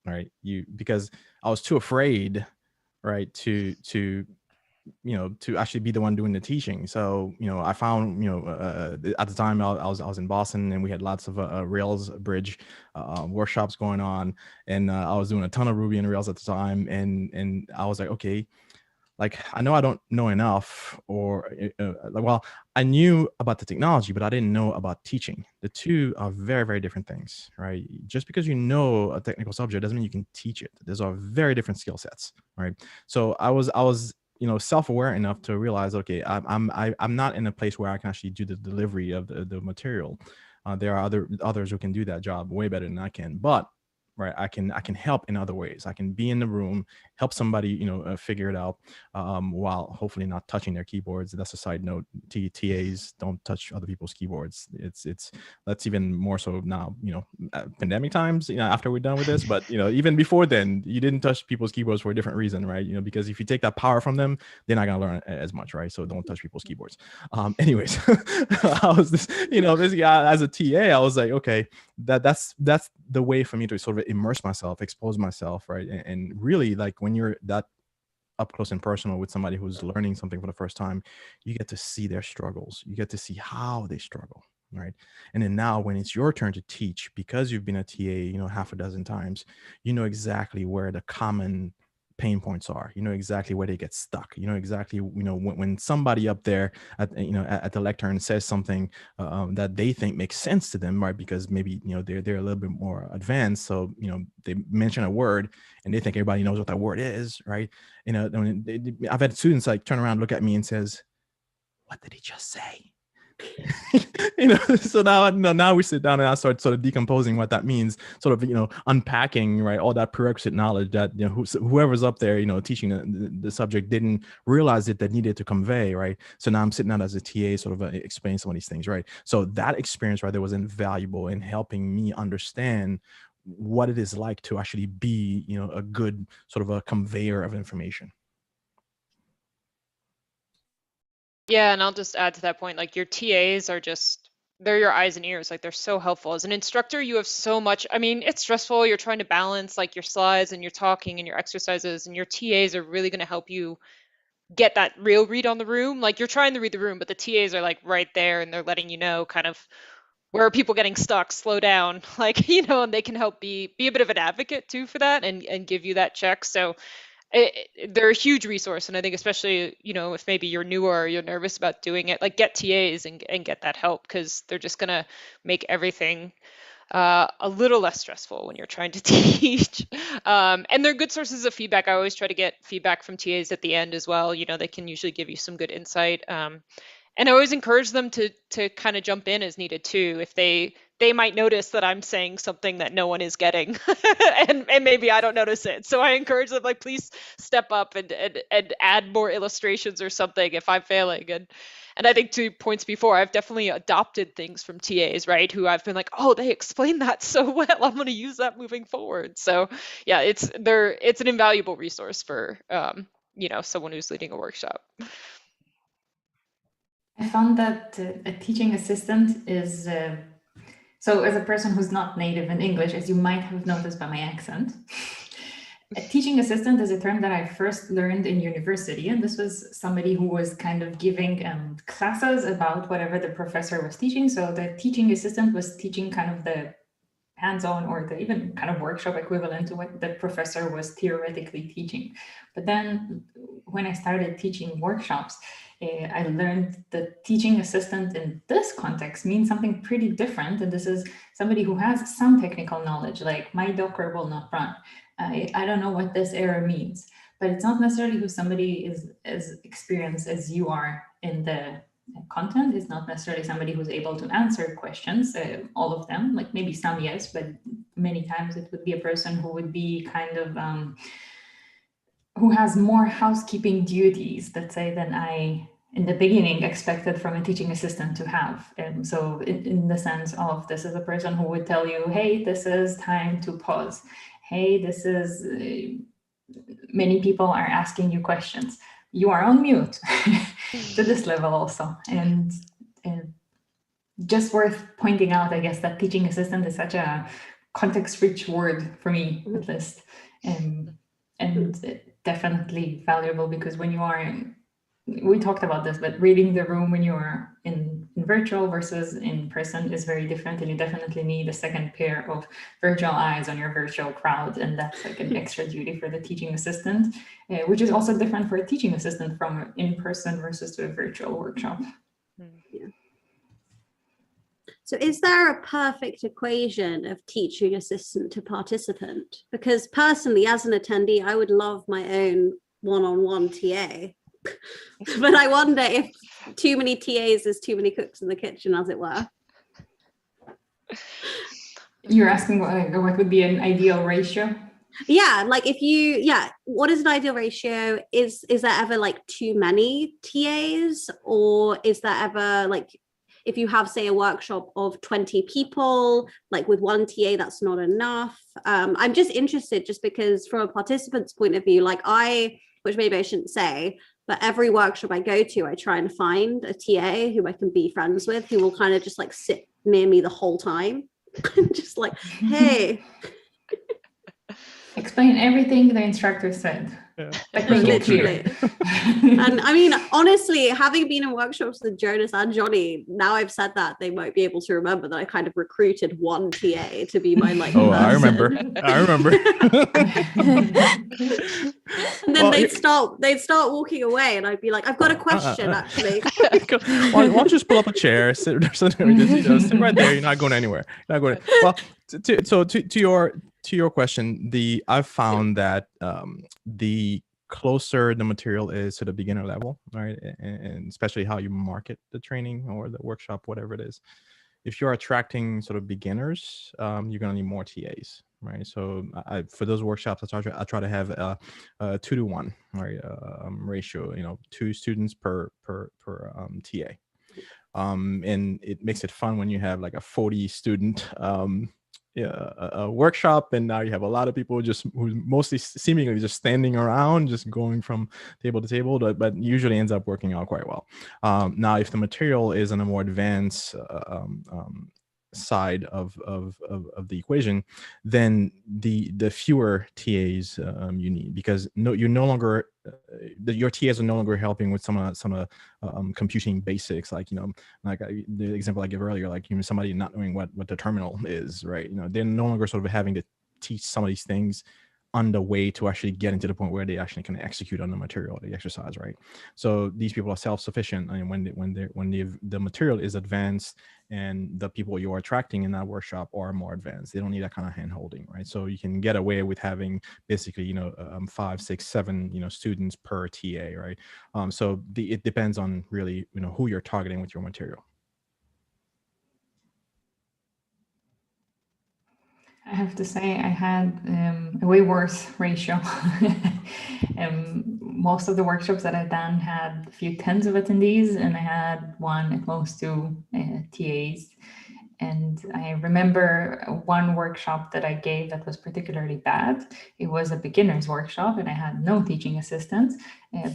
right? Because I was too afraid, right, to actually be the one doing the teaching. So, I found, at the time I was in Boston, and we had lots of Rails bridge workshops going on, and I was doing a ton of Ruby and Rails at the time, and I was like, okay, like, I know I don't know enough, or well, I knew about the technology, but I didn't know about teaching. The two are very, very different things, right? Just because you know a technical subject doesn't mean you can teach it. Those are very different skill sets, right? So I was self-aware enough to realize, okay, I'm not in a place where I can actually do the delivery of the material. There are others who can do that job way better than I can, but right, I can help in other ways. I can be in the room, help somebody figure it out, while hopefully not touching their keyboards. That's a side note. TAs don't touch other people's keyboards. That's even more so now, pandemic times, after we're done with this. But even before then, you didn't touch people's keyboards for a different reason, right? Because if you take that power from them, they're not gonna learn as much, right? So don't touch people's keyboards. Anyways, I was basically as a TA, I was like, okay, that's the way for me to sort of immerse myself, expose myself, right? And really, like, when you're that up close and personal with somebody who's learning something for the first time, you get to see their struggles. You get to see how they struggle, right? And then now when it's your turn to teach, because you've been a TA, half a dozen times, you know exactly where the common pain points are. You know exactly where they get stuck. You know exactly, when somebody up there at the lectern says something that they think makes sense to them, right? Because maybe they're a little bit more advanced, so they mention a word and they think everybody knows what that word is, right? I've had students like turn around, look at me, and says, "What did he just say?" So now we sit down and I start sort of decomposing what that means, sort of unpacking, right, all that prerequisite knowledge that whoever's up there teaching the subject didn't realize that needed to convey, right? So now I'm sitting down as a TA, sort of explaining some of these things, right? So that experience right there was invaluable in helping me understand what it is like to actually be a good sort of a conveyor of information. Yeah, and I'll just add to that point, like your TAs are they're your eyes and ears. Like they're so helpful. As an instructor, you have so much. I mean, it's stressful. You're trying to balance like your slides and your talking and your exercises, and your TAs are really going to help you get that real read on the room. Like you're trying to read the room, but the TAs are like right there and they're letting you know kind of where are people getting stuck, slow down, like, and they can help be a bit of an advocate too for that and give you that check. So they're a huge resource. And I think especially, if maybe you're newer or you're nervous about doing it, like get TAs and get that help, because they're just going to make everything a little less stressful when you're trying to teach. And they're good sources of feedback. I always try to get feedback from TAs at the end as well. They can usually give you some good insight. And I always encourage them to kind of jump in as needed too. If they might notice that I'm saying something that no one is getting and maybe I don't notice it. So I encourage them, like, please step up and add more illustrations or something if I'm failing. And I think to points before, I've definitely adopted things from TAs, right? Who I've been like, oh, they explained that so well. I'm going to use that moving forward. So yeah, it's an invaluable resource for, someone who's leading a workshop. I found that a teaching assistant is, so as a person who's not native in English, as you might have noticed by my accent, a teaching assistant is a term that I first learned in university. And this was somebody who was kind of giving classes about whatever the professor was teaching. So the teaching assistant was teaching kind of the hands-on or the even kind of workshop equivalent to what the professor was theoretically teaching. But then when I started teaching workshops, I learned that teaching assistant in this context means something pretty different. And this is somebody who has some technical knowledge, like my Docker will not run. I don't know what this error means, but it's not necessarily who somebody is as experienced as you are in the content. It's not necessarily somebody who's able to answer questions, all of them, like maybe some, yes, but many times it would be a person who would be kind of, who has more housekeeping duties, let's say, than I, in the beginning, expected from a teaching assistant to have. So in the sense of, this is a person who would tell you, hey, this is time to pause. Hey, this is, many people are asking you questions. You are on mute to this level also. And just worth pointing out, I guess, that teaching assistant is such a context-rich word for me, at least. And definitely valuable, because when you are, we talked about this, but reading the room when you are in virtual versus in person is very different. And you definitely need a second pair of virtual eyes on your virtual crowd. And that's like an extra duty for the teaching assistant, which is also different for a teaching assistant from in-person versus to a virtual workshop. Yeah. So is there a perfect equation of teaching assistant to participant? Because personally, as an attendee, I would love my own one-on-one TA. But I wonder if too many TAs is too many cooks in the kitchen, as it were. You're asking what would be an ideal ratio? Yeah, like what is an ideal ratio? Is there ever like too many TAs, or is there ever like, if you have, say, a workshop of 20 people, like with one TA, that's not enough? I'm just interested, just because from a participant's point of view, like which maybe I shouldn't say, but every workshop I go to, I try and find a TA who I can be friends with, who will kind of just like sit near me the whole time. Just like, hey. Explain everything the instructor said. Like Literally. And I mean, honestly, having been in workshops with Jonas and Johnny, now I've said that, they might be able to remember that I kind of recruited one TA to be my like Oh, person. I remember. And then Well, they'd start walking away, and I'd be like, I've got a question actually. Why don't you just pull up a chair, sit right there. You're not going anywhere. You're not going. Well, to your question, I've found that the closer the material is to the beginner level, right, and especially how you market the training or the workshop, whatever it is, if you're attracting sort of beginners, you're gonna need more TAs, right? So for those workshops, I try to have a 2-to-1, right, ratio. 2 students per TA, and it makes it fun when you have like a 40 student a workshop, and now you have a lot of people who mostly seemingly just standing around, just going from table to table, but usually ends up working out quite well. Now, if the material is on a more advanced side of the equation, then the fewer TAs you need, because you're no longer your TAs are no longer helping with some computing basics, like the example I gave earlier, like somebody not knowing what the terminal is, right? They're no longer sort of having to teach some of these things on the way to actually getting to the point where they actually can execute on the material, the exercise, right? So these people are self-sufficient, and when the material is advanced and the people you're attracting in that workshop are more advanced, they don't need that kind of hand-holding, right? So you can get away with having basically 5, 6, 7 students per TA, right? So it depends on really who you're targeting with your material. I have to say I had a way worse ratio. Most of the workshops that I've done had a few tens of attendees, and I had one at most 2 TAs. And I remember one workshop that I gave that was particularly bad. It was a beginner's workshop, and I had no teaching assistants,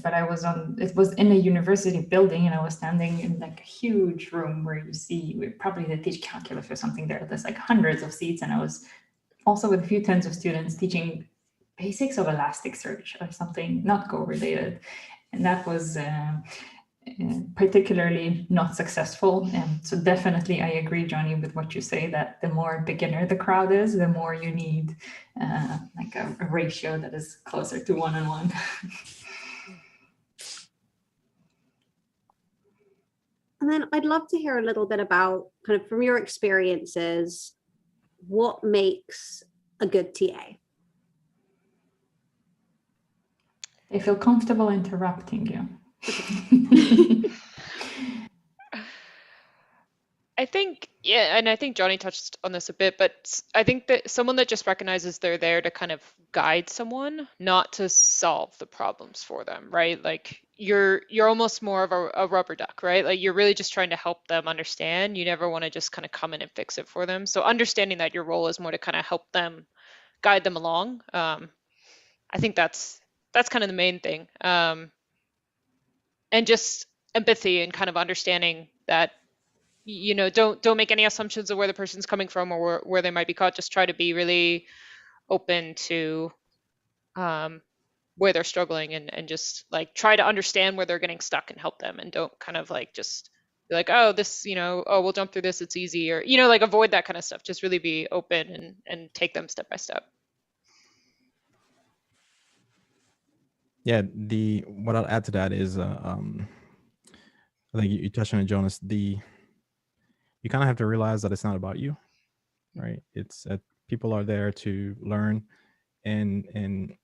but it was in a university building, and I was standing in like a huge room where you see, probably they teach calculus or something there. There's like hundreds of seats, and I was also with a few tens of students teaching basics of Elasticsearch or something not Go related. And that was particularly not successful. So definitely I agree, Johnny, with what you say, that the more beginner the crowd is, the more you need like a ratio that is closer to 1-on-1. And then I'd love to hear a little bit about, kind of from your experiences, what makes a good TA? They feel comfortable interrupting you. I think, yeah, and I think Johnny touched on this a bit, but I think that someone that just recognizes they're there to kind of guide someone, not to solve the problems for them, right? Like you're almost more of a rubber duck, right? Like you're really just trying to help them understand. You never want to just kind of come in and fix it for them. So understanding that your role is more to kind of help them, guide them along. I think that's kind of the main thing. And just empathy and kind of understanding that, don't make any assumptions of where the person's coming from or where they might be caught. Just try to be really open to where they're struggling, and just like try to understand where they're getting stuck and help them, and don't kind of like just be like, oh, this, oh, we'll jump through this, it's easy, or like avoid that kind of stuff. Just really be open and take them step by step. Yeah, what I'll add to that is I think you touched on it, Jonas. You kind of have to realize that it's not about you, right? It's that people are there to learn, and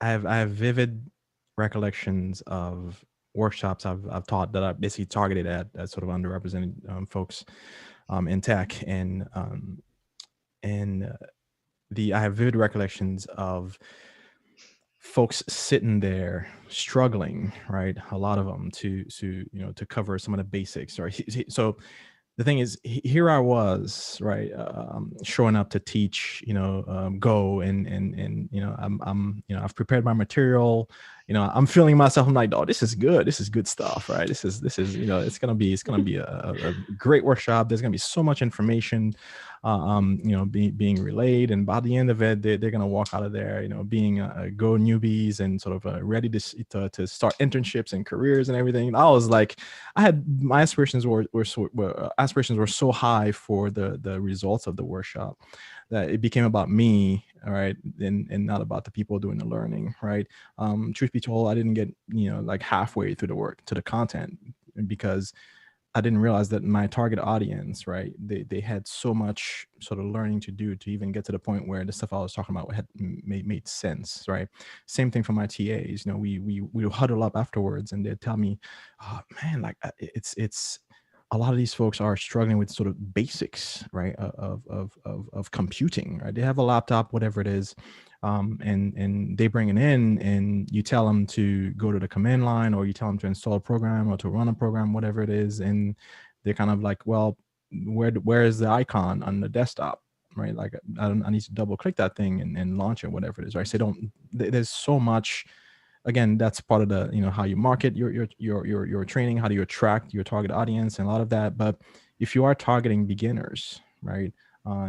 I have vivid recollections of workshops I've taught that are basically targeted at sort of underrepresented folks in tech, and I have vivid recollections of folks sitting there struggling, right? A lot of them to cover some of the basics, right? So the thing is, here I was, right, showing up to teach, Go, and I've prepared my material, I'm feeling myself. I'm like, oh, this is good. This is good stuff, right? This is, it's gonna be a great workshop. There's gonna be so much information, being relayed, and by the end of it, they're gonna walk out of there, being go newbies and sort of ready to start internships and careers and everything. And I was like, my aspirations were so high for the results of the workshop that it became about me, all right, and not about the people doing the learning, right? Truth be told, I didn't get like halfway through the content, because I didn't realize that my target audience, right, they had so much sort of learning to do to even get to the point where the stuff I was talking about had made sense, right? Same thing for my TAs. We would huddle up afterwards, and they'd tell me, oh man, like it's a lot of these folks are struggling with sort of basics, right, of computing, right? They have a laptop, whatever it is, and they bring it in, and you tell them to go to the command line, or you tell them to install a program or to run a program, whatever it is, and they're kind of like, well, where is the icon on the desktop, right? Like I need to double click that thing and launch it, whatever it is, right? So there's so much. Again, that's part of the, how you market your training, how do you attract your target audience, and a lot of that. But if you are targeting beginners, right,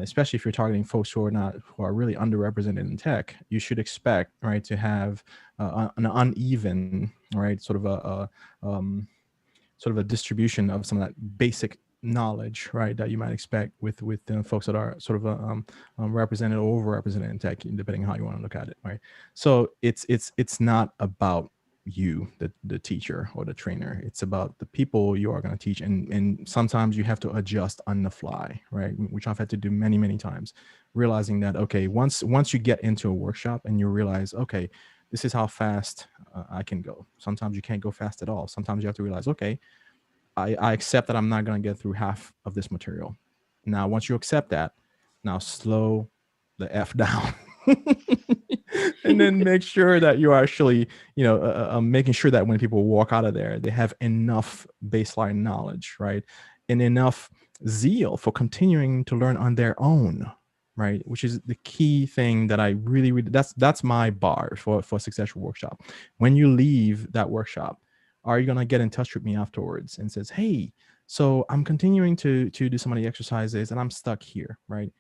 especially if you're targeting folks who are really underrepresented in tech, you should expect, right, to have an uneven, right, sort of a distribution of some of that basic knowledge, right, that you might expect with folks that are sort of represented or overrepresented in tech, depending on how you want to look at it, right? So it's not about you, the teacher or the trainer. It's about the people you are going to teach, and sometimes you have to adjust on the fly, right? Which I've had to do many times, realizing that, okay, once you get into a workshop and you realize, okay, this is how fast I can go. Sometimes you can't go fast at all. Sometimes you have to realize, okay, I accept that I'm not going to get through half of this material. Now, once you accept that, now slow the F down. And then make sure that you're actually, making sure that when people walk out of there, they have enough baseline knowledge, right? And enough zeal for continuing to learn on their own, right? Which is the key thing that I really, that's my bar for a successful workshop. When you leave that workshop, are you going to get in touch with me afterwards and says, hey, so I'm continuing to do some of the exercises and I'm stuck here, right?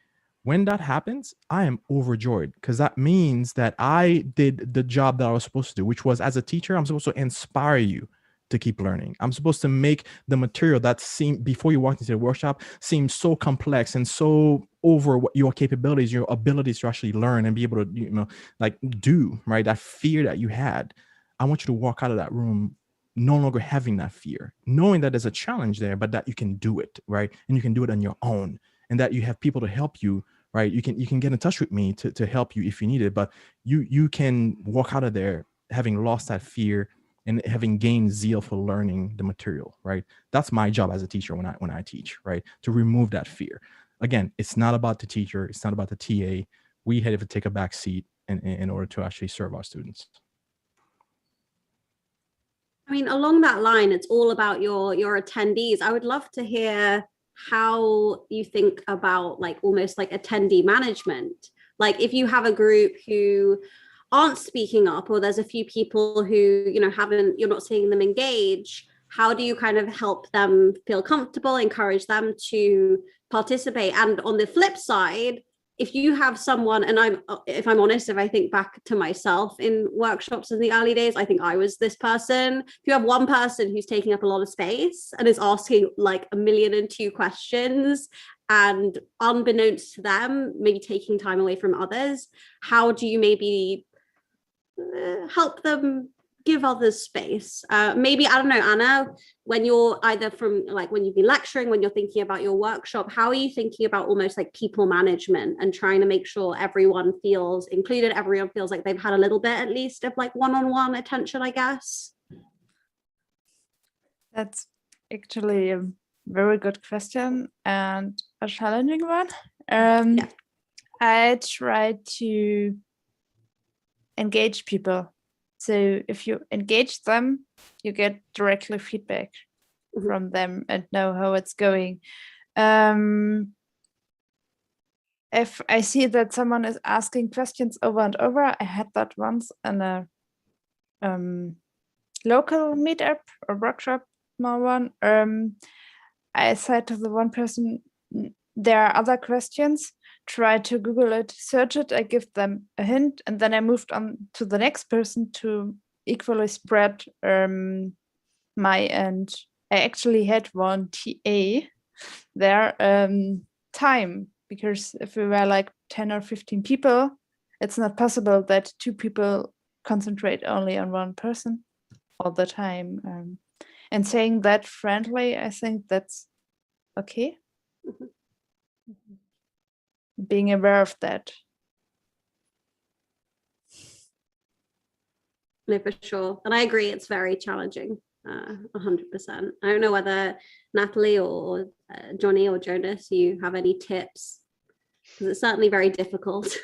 When that happens, I am overjoyed, because that means that I did the job that I was supposed to do, which was, as a teacher, I'm supposed to inspire you to keep learning. I'm supposed to make the material that seemed before you walked into the workshop seem so complex and so over what your capabilities, your abilities to actually learn and be able to, do, right? That fear that you had. I want you to walk out of that room no longer having that fear, knowing that there's a challenge there, but that you can do it, right? And you can do it on your own, and that you have people to help you, right? You can get in touch with me to help you if you need it, but you can walk out of there having lost that fear and having gained zeal for learning the material, right? That's my job as a teacher when I teach, right? To remove that fear. Again, it's not about the teacher, it's not about the TA. We had to take a back seat in order to actually serve our students. I mean, along that line, it's all about your attendees. I would love to hear how you think about like almost like attendee management. Like if you have a group who aren't speaking up, or there's a few people who, you're not seeing them engage, how do you kind of help them feel comfortable, encourage them to participate? And on the flip side, if you have someone, and if I'm honest, if I think back to myself in workshops in the early days, I think I was this person. If you have one person who's taking up a lot of space and is asking like 1,000,002 questions, and unbeknownst to them, maybe taking time away from others, how do you maybe help them give others space? Maybe, I don't know, Anna, when you're either from like when you've been lecturing, when you're thinking about your workshop, how are you thinking about almost like people management and trying to make sure everyone feels included, everyone feels like they've had a little bit at least of like one-on-one attention, I guess? That's actually a very good question and a challenging one. Yeah. I try to engage people. So if you engage them, you get directly feedback from them and know how it's going. If I see that someone is asking questions over and over, I had that once in a local meetup or workshop, small one, I said to the one person, there are other questions, try to Google it, search it, I give them a hint, and then I moved on to the next person to equally spread my, and I actually had one TA there time, because if we were like 10 or 15 people, it's not possible that 2 people concentrate only on one person all the time. And saying that friendly, I think that's okay. Being aware of that. No, for sure. And I agree, it's very challenging, 100%. I don't know whether Natalie or Johnny or Jonas, you have any tips? Because it's certainly very difficult.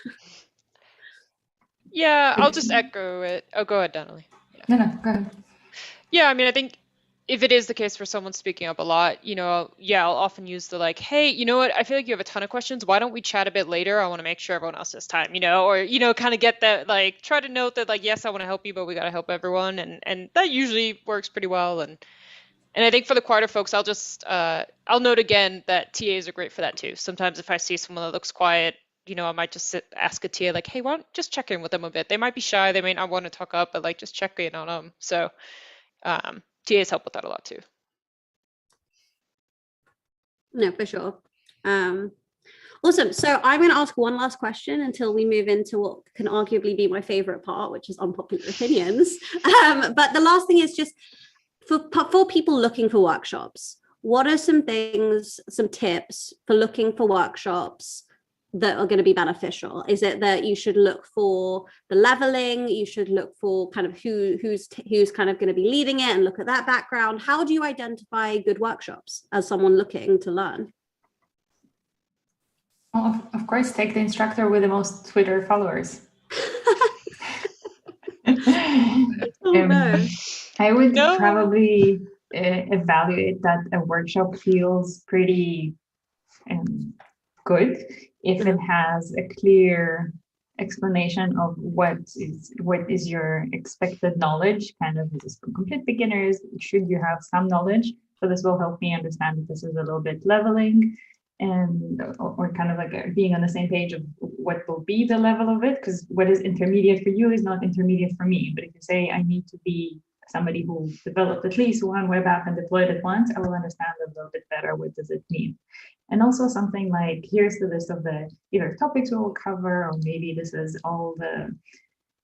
Yeah, I'll just echo it. Oh, go ahead, Donnelly. No, go ahead. Yeah, I mean, I think if it is the case for someone speaking up a lot, I'll often use the like, hey, you know what? I feel like you have a ton of questions. Why don't we chat a bit later? I want to make sure everyone else has time, or, kind of get that, like, try to note that, like, yes, I want to help you, but we got to help everyone. And that usually works pretty well. And I think for the quieter folks, I'll note again that TAs are great for that too. Sometimes if I see someone that looks quiet, I might just ask a TA like, hey, why don't just check in with them a bit? They might be shy. They may not want to talk up, but like, just check in on them. So TAs help with that a lot too. No, for sure. Awesome. So I'm going to ask one last question until we move into what can arguably be my favorite part, which is unpopular opinions. But the last thing is just for people looking for workshops, what are some tips for looking for workshops that are going to be beneficial? Is it that you should look for the leveling, you should look for kind of who's kind of going to be leading it and look at that background? How do you identify good workshops as someone looking to learn? Well, of course, take the instructor with the most Twitter followers. No. I would probably evaluate that a workshop feels pretty good if it has a clear explanation of what is your expected knowledge. Kind of, is this for complete beginners? Should you have some knowledge? So this will help me understand if this is a little bit leveling, and or kind of like being on the same page of what will be the level of it, because what is intermediate for you is not intermediate for me. But if you say I need to be somebody who developed at least one web app and deployed it once, I will understand a little bit better what does it mean. And also something like, here's the list of the either topics we will cover, or maybe this is all the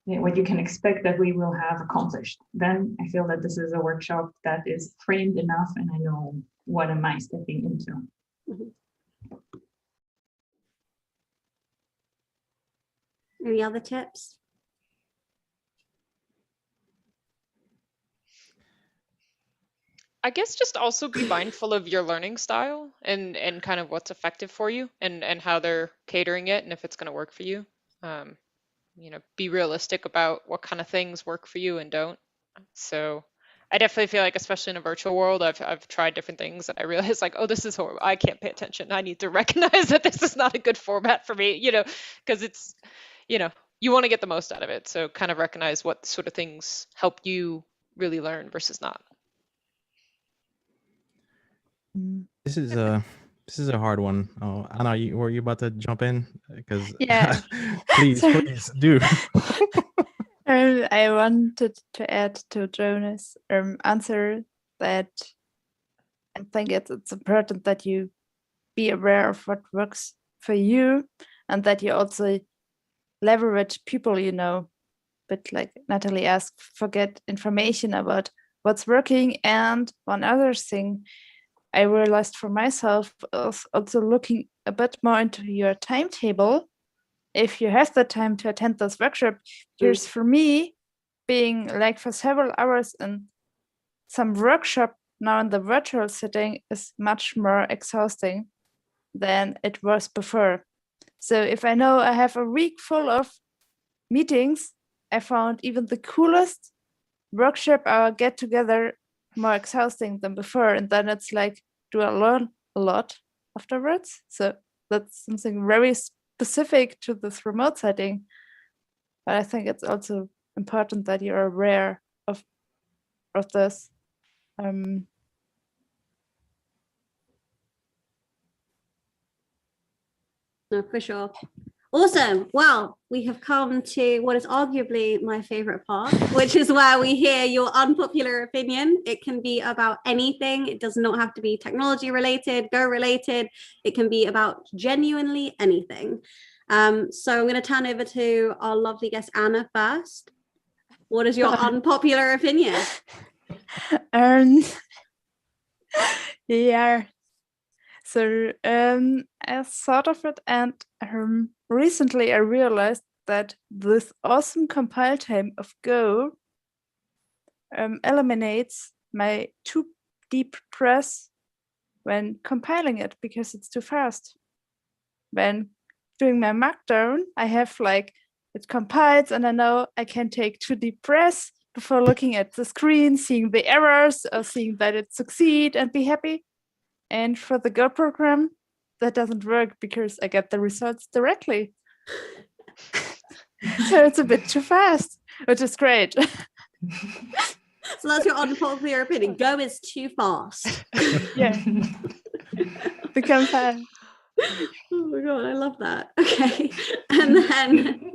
what you can expect that we will have accomplished. Then I feel that this is a workshop that is framed enough and I know what am I stepping into. Mm-hmm. Any other tips? I guess just also be mindful of your learning style and kind of what's effective for you and how they're catering it and if it's going to work for you. Be realistic about what kind of things work for you and don't. So I definitely feel like, especially in a virtual world, I've tried different things and I realized like, oh, this is horrible. I can't pay attention. I need to recognize that this is not a good format for me, because it's, you want to get the most out of it. So kind of recognize what sort of things help you really learn versus not. This is a hard one. Oh, Anna, were you about to jump in? Because Yeah. please do. I wanted to add to Jonas' answer that I think it's important that you be aware of what works for you and that you also leverage people but like Natalie asked, forget information about what's working. And one other thing I realized for myself is also looking a bit more into your timetable. If you have the time to attend this workshop, because for me, being like for several hours in some workshop now in the virtual setting is much more exhausting than it was before. So if I know I have a week full of meetings, I found even the coolest workshop or get together more exhausting than before. And then it's like, do I learn a lot afterwards? So that's something very specific to this remote setting. But I think it's also important that you're aware of this. No, for sure. Awesome. Well, we have come to what is arguably my favorite part, which is where we hear your unpopular opinion. It can be about anything. It does not have to be technology related, Go related. It can be about genuinely anything. So I'm going to turn over to our lovely guest, Anna, first. What is your unpopular opinion? Yeah. So I thought of it, and recently I realized that this awesome compile time of Go eliminates my too deep press when compiling it because it's too fast. When doing my markdown, I have like it compiles and I know I can take too deep press before looking at the screen, seeing the errors or seeing that it succeed and be happy. And for the Go program, that doesn't work because I get the results directly. So it's a bit too fast, which is great. So that's your unpopular opinion. Go is too fast. Yeah. Become fast. Oh my God, I love that. Okay. And then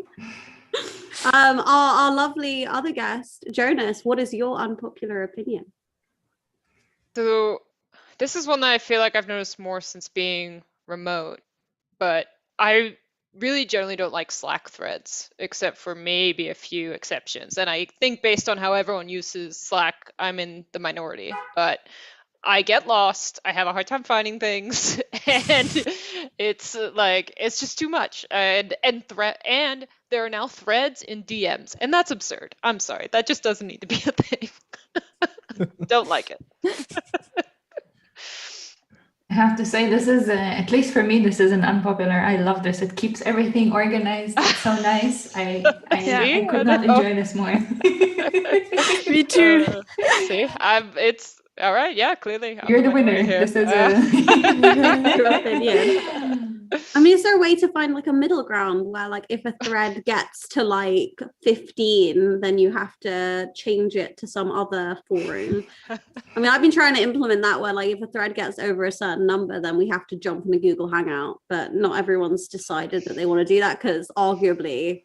our lovely other guest, Jonas, what is your unpopular opinion? So this is one that I feel like I've noticed more since being remote, but I really generally don't like Slack threads, except for maybe a few exceptions. And I think based on how everyone uses Slack, I'm in the minority, but I get lost. I have a hard time finding things, and it's just too much. And there are now threads in DMs, and that's absurd. I'm sorry, that just doesn't need to be a thing. Don't like it. I have to say, this is, at least for me, this is an unpopular. I love this. It keeps everything organized. It's so nice. I could not enjoy this more. Me too. See, it's all right. Yeah, clearly. You're the winner. This is Your opinion. I mean, is there a way to find like a middle ground where like if a thread gets to like 15, then you have to change it to some other forum? I mean, I've been trying to implement that where like if a thread gets over a certain number, then we have to jump in a Google Hangout, but not everyone's decided that they want to do that because arguably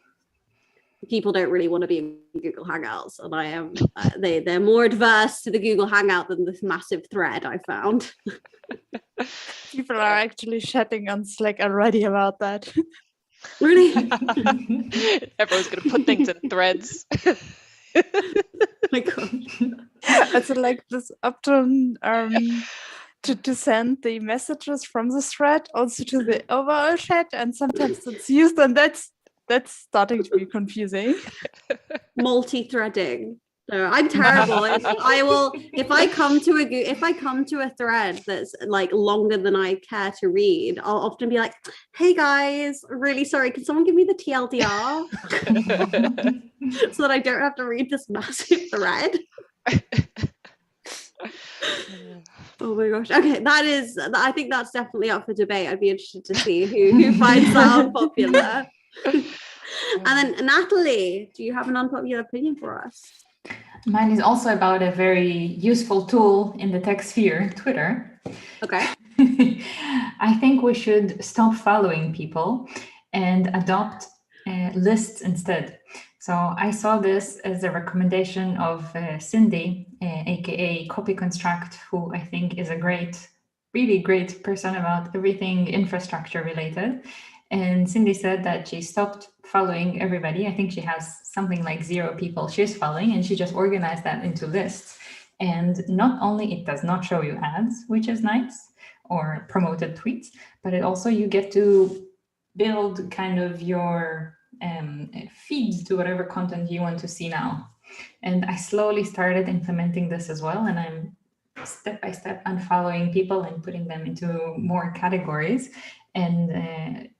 people don't really want to be in Google Hangouts, and I am they're more adverse to the Google Hangout than this massive thread I found. People are actually chatting on Slack already about that. Really? Everyone's gonna put things in threads. My God. It's like this option to send the messages from the thread also to the overall chat, and sometimes it's used, and that's starting to be confusing. Multi-threading. So I'm terrible. If I come to a thread that's like longer than I care to read, I'll often be like, "Hey guys, really sorry. Can someone give me the TLDR so that I don't have to read this massive thread?" Oh my gosh. Okay, I think that's definitely up for debate. I'd be interested to see who finds that unpopular. And then Natalie, do you have an unpopular opinion for us? Mine is also about a very useful tool in the tech sphere, Twitter. Okay. I think we should stop following people and adopt lists instead. So I saw this as a recommendation of Cindy, aka Copy Construct, who I think is a really great person about everything infrastructure related. And Cindy said that she stopped following everybody. I think she has something like 0 people she's following, and she just organized that into lists. And not only it does not show you ads, which is nice, or promoted tweets, but it also you get to build kind of your feed to whatever content you want to see now. And I slowly started implementing this as well, and I'm step by step unfollowing people and putting them into more categories. And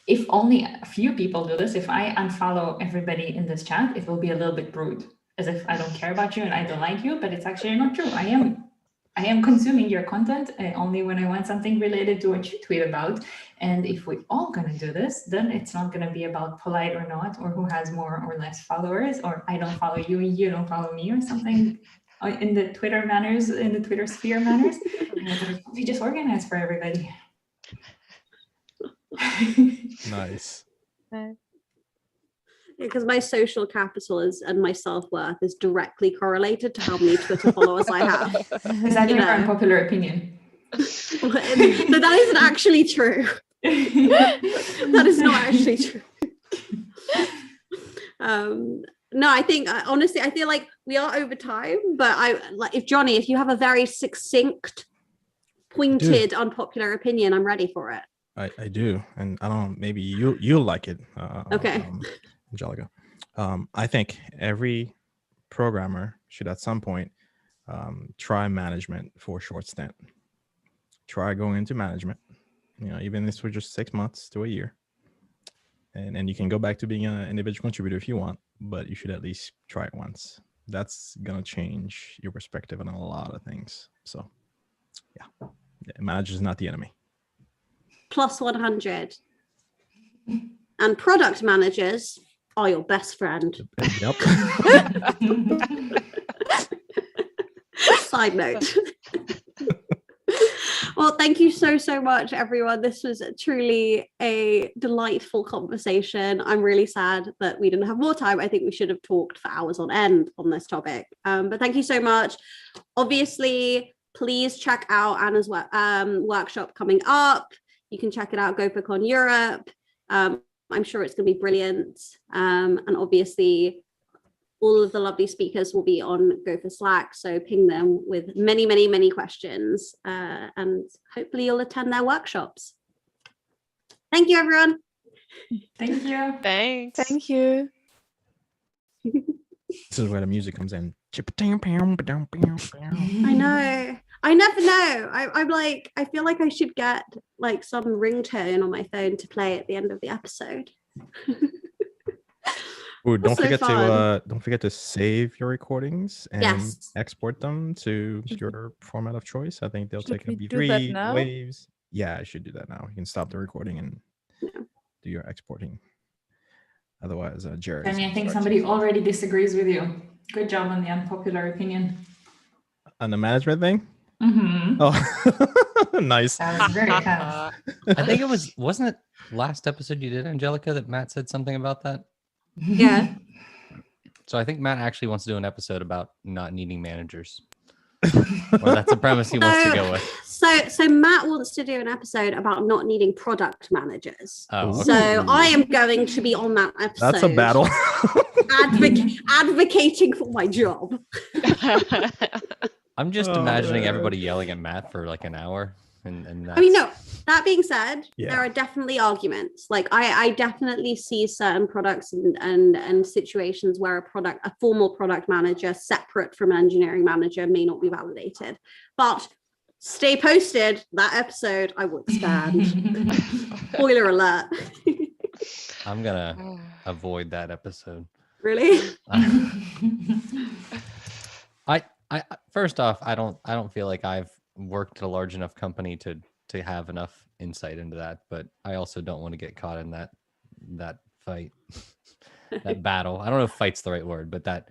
if only a few people do this, if I unfollow everybody in this chat, it will be a little bit rude, as if I don't care about you and I don't like you, but it's actually not true. I I am consuming your content only when I want something related to what you tweet about. And if we're all going to do this, then it's not going to be about polite or not, or who has more or less followers, or I don't follow you, you don't follow me, or something in the Twitter manners, in the Twitter sphere manners. We just organize for everybody. Nice. Because my social capital and my self-worth is directly correlated to how many Twitter followers I have. Is that your unpopular opinion? So that isn't actually true. That is not actually true. No, I think honestly, I feel like we are over time, but if you have a very succinct, pointed, unpopular opinion, I'm ready for it. I do, and I don't. Maybe you'll like it. Okay. Angelica. I think every programmer should at some point try management for a short stint. Try going into management, even if it's for just 6 months to a year. And you can go back to being an individual contributor if you want, but you should at least try it once. That's going to change your perspective on a lot of things. So, yeah, manager is not the enemy. Plus 100. And product managers are your best friend. Yep. Side note. Well, thank you so much, everyone. This was truly a delightful conversation. I'm really sad that we didn't have more time. I think we should have talked for hours on end on this topic. But thank you so much. Obviously, please check out Anna's workshop coming up. You can check it out, GoPerCon Europe. I'm sure it's going to be brilliant. And obviously, all of the lovely speakers will be on Gophers Slack. So ping them with many questions. And hopefully you'll attend their workshops. Thank you, everyone. Thank you. Thanks. Thank you. This is where the music comes in. I know. I never know. I'm like, I feel like I should get like some ringtone on my phone to play at the end of the episode. Ooh, don't So forget to save your recordings and Yes. export them to your format of choice. I think they'll Should take a we do that B3 now? waves. Yeah, I should do that now. You can stop the recording and do your exporting. Otherwise, Jared. Penny, I think somebody already disagrees with you. Good job on the unpopular opinion. On the management thing. Mm-hmm. Oh, nice. That was very fast. I think wasn't it last episode you did, Angelica, that Matt said something about that? Yeah. So I think Matt actually wants to do an episode about not needing managers. Or that's the premise he wants to go with. So Matt wants to do an episode about not needing product managers. Oh, okay. So I am going to be on that episode. That's a battle. Advocating for my job. I'm just imagining everybody yelling at Matt for like an hour. And that's... I mean, no, that being said, Yeah. there are definitely arguments. Like I definitely see certain products and situations where a formal product manager separate from an engineering manager may not be validated. But stay posted. That episode I will expand. Spoiler alert. I'm gonna avoid that episode. Really? I first off, I don't feel like I've worked at a large enough company to have enough insight into that, but I also don't want to get caught in that fight, that battle. I don't know if fight's the right word, but that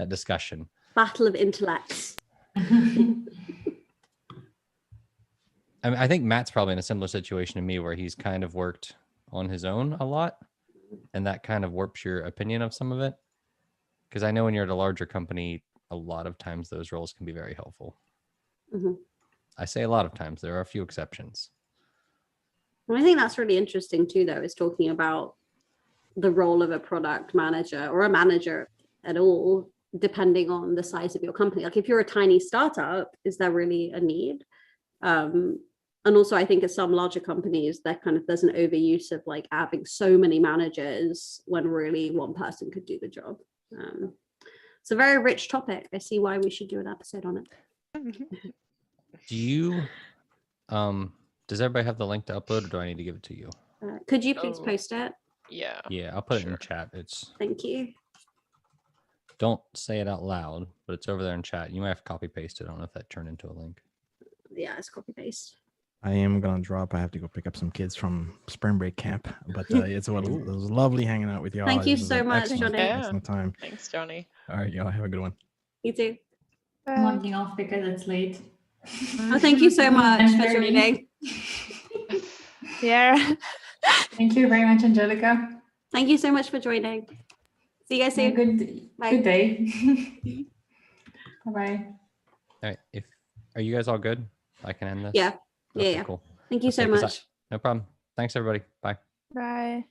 discussion. Battle of intellects. I mean, I think Matt's probably in a similar situation to me where he's kind of worked on his own a lot, and that kind of warps your opinion of some of it. Because I know when you're at a larger company, a lot of times those roles can be very helpful. Mm-hmm. I say a lot of times, there are a few exceptions. Well, I think that's really interesting too, though, is talking about the role of a product manager or a manager at all, depending on the size of your company. Like if you're a tiny startup, is there really a need? And also I think at some larger companies, there's an overuse of like having so many managers when really one person could do the job. It's a very rich topic. I see why we should do an episode on it. Do you, does everybody have the link to upload, or do I need to give it to you? Could you please post it? Yeah. Yeah, I'll put it in the chat. Thank you. Don't say it out loud, but it's over there in chat. You might have to copy paste it. I don't know if that turned into a link. Yeah, it's copy paste. I am gonna drop. I have to go pick up some kids from spring break camp. But it was lovely hanging out with y'all. Thank you It was so an much, excellent, Johnny. Yeah. excellent time. Thanks, Johnny. All right, y'all have a good one. You too. I'm logging off because it's late. Oh, thank you so much I'm for very- joining. Yeah. Thank you very much, Angelica. Thank you so much for joining. See you guys Yeah, soon. Bye. good day. Bye-bye. All right. Are you guys all good? I can end this. Yeah. Okay, Yeah. cool. Thank you so Okay, 'cause much. no problem. Thanks, everybody. Bye. Bye.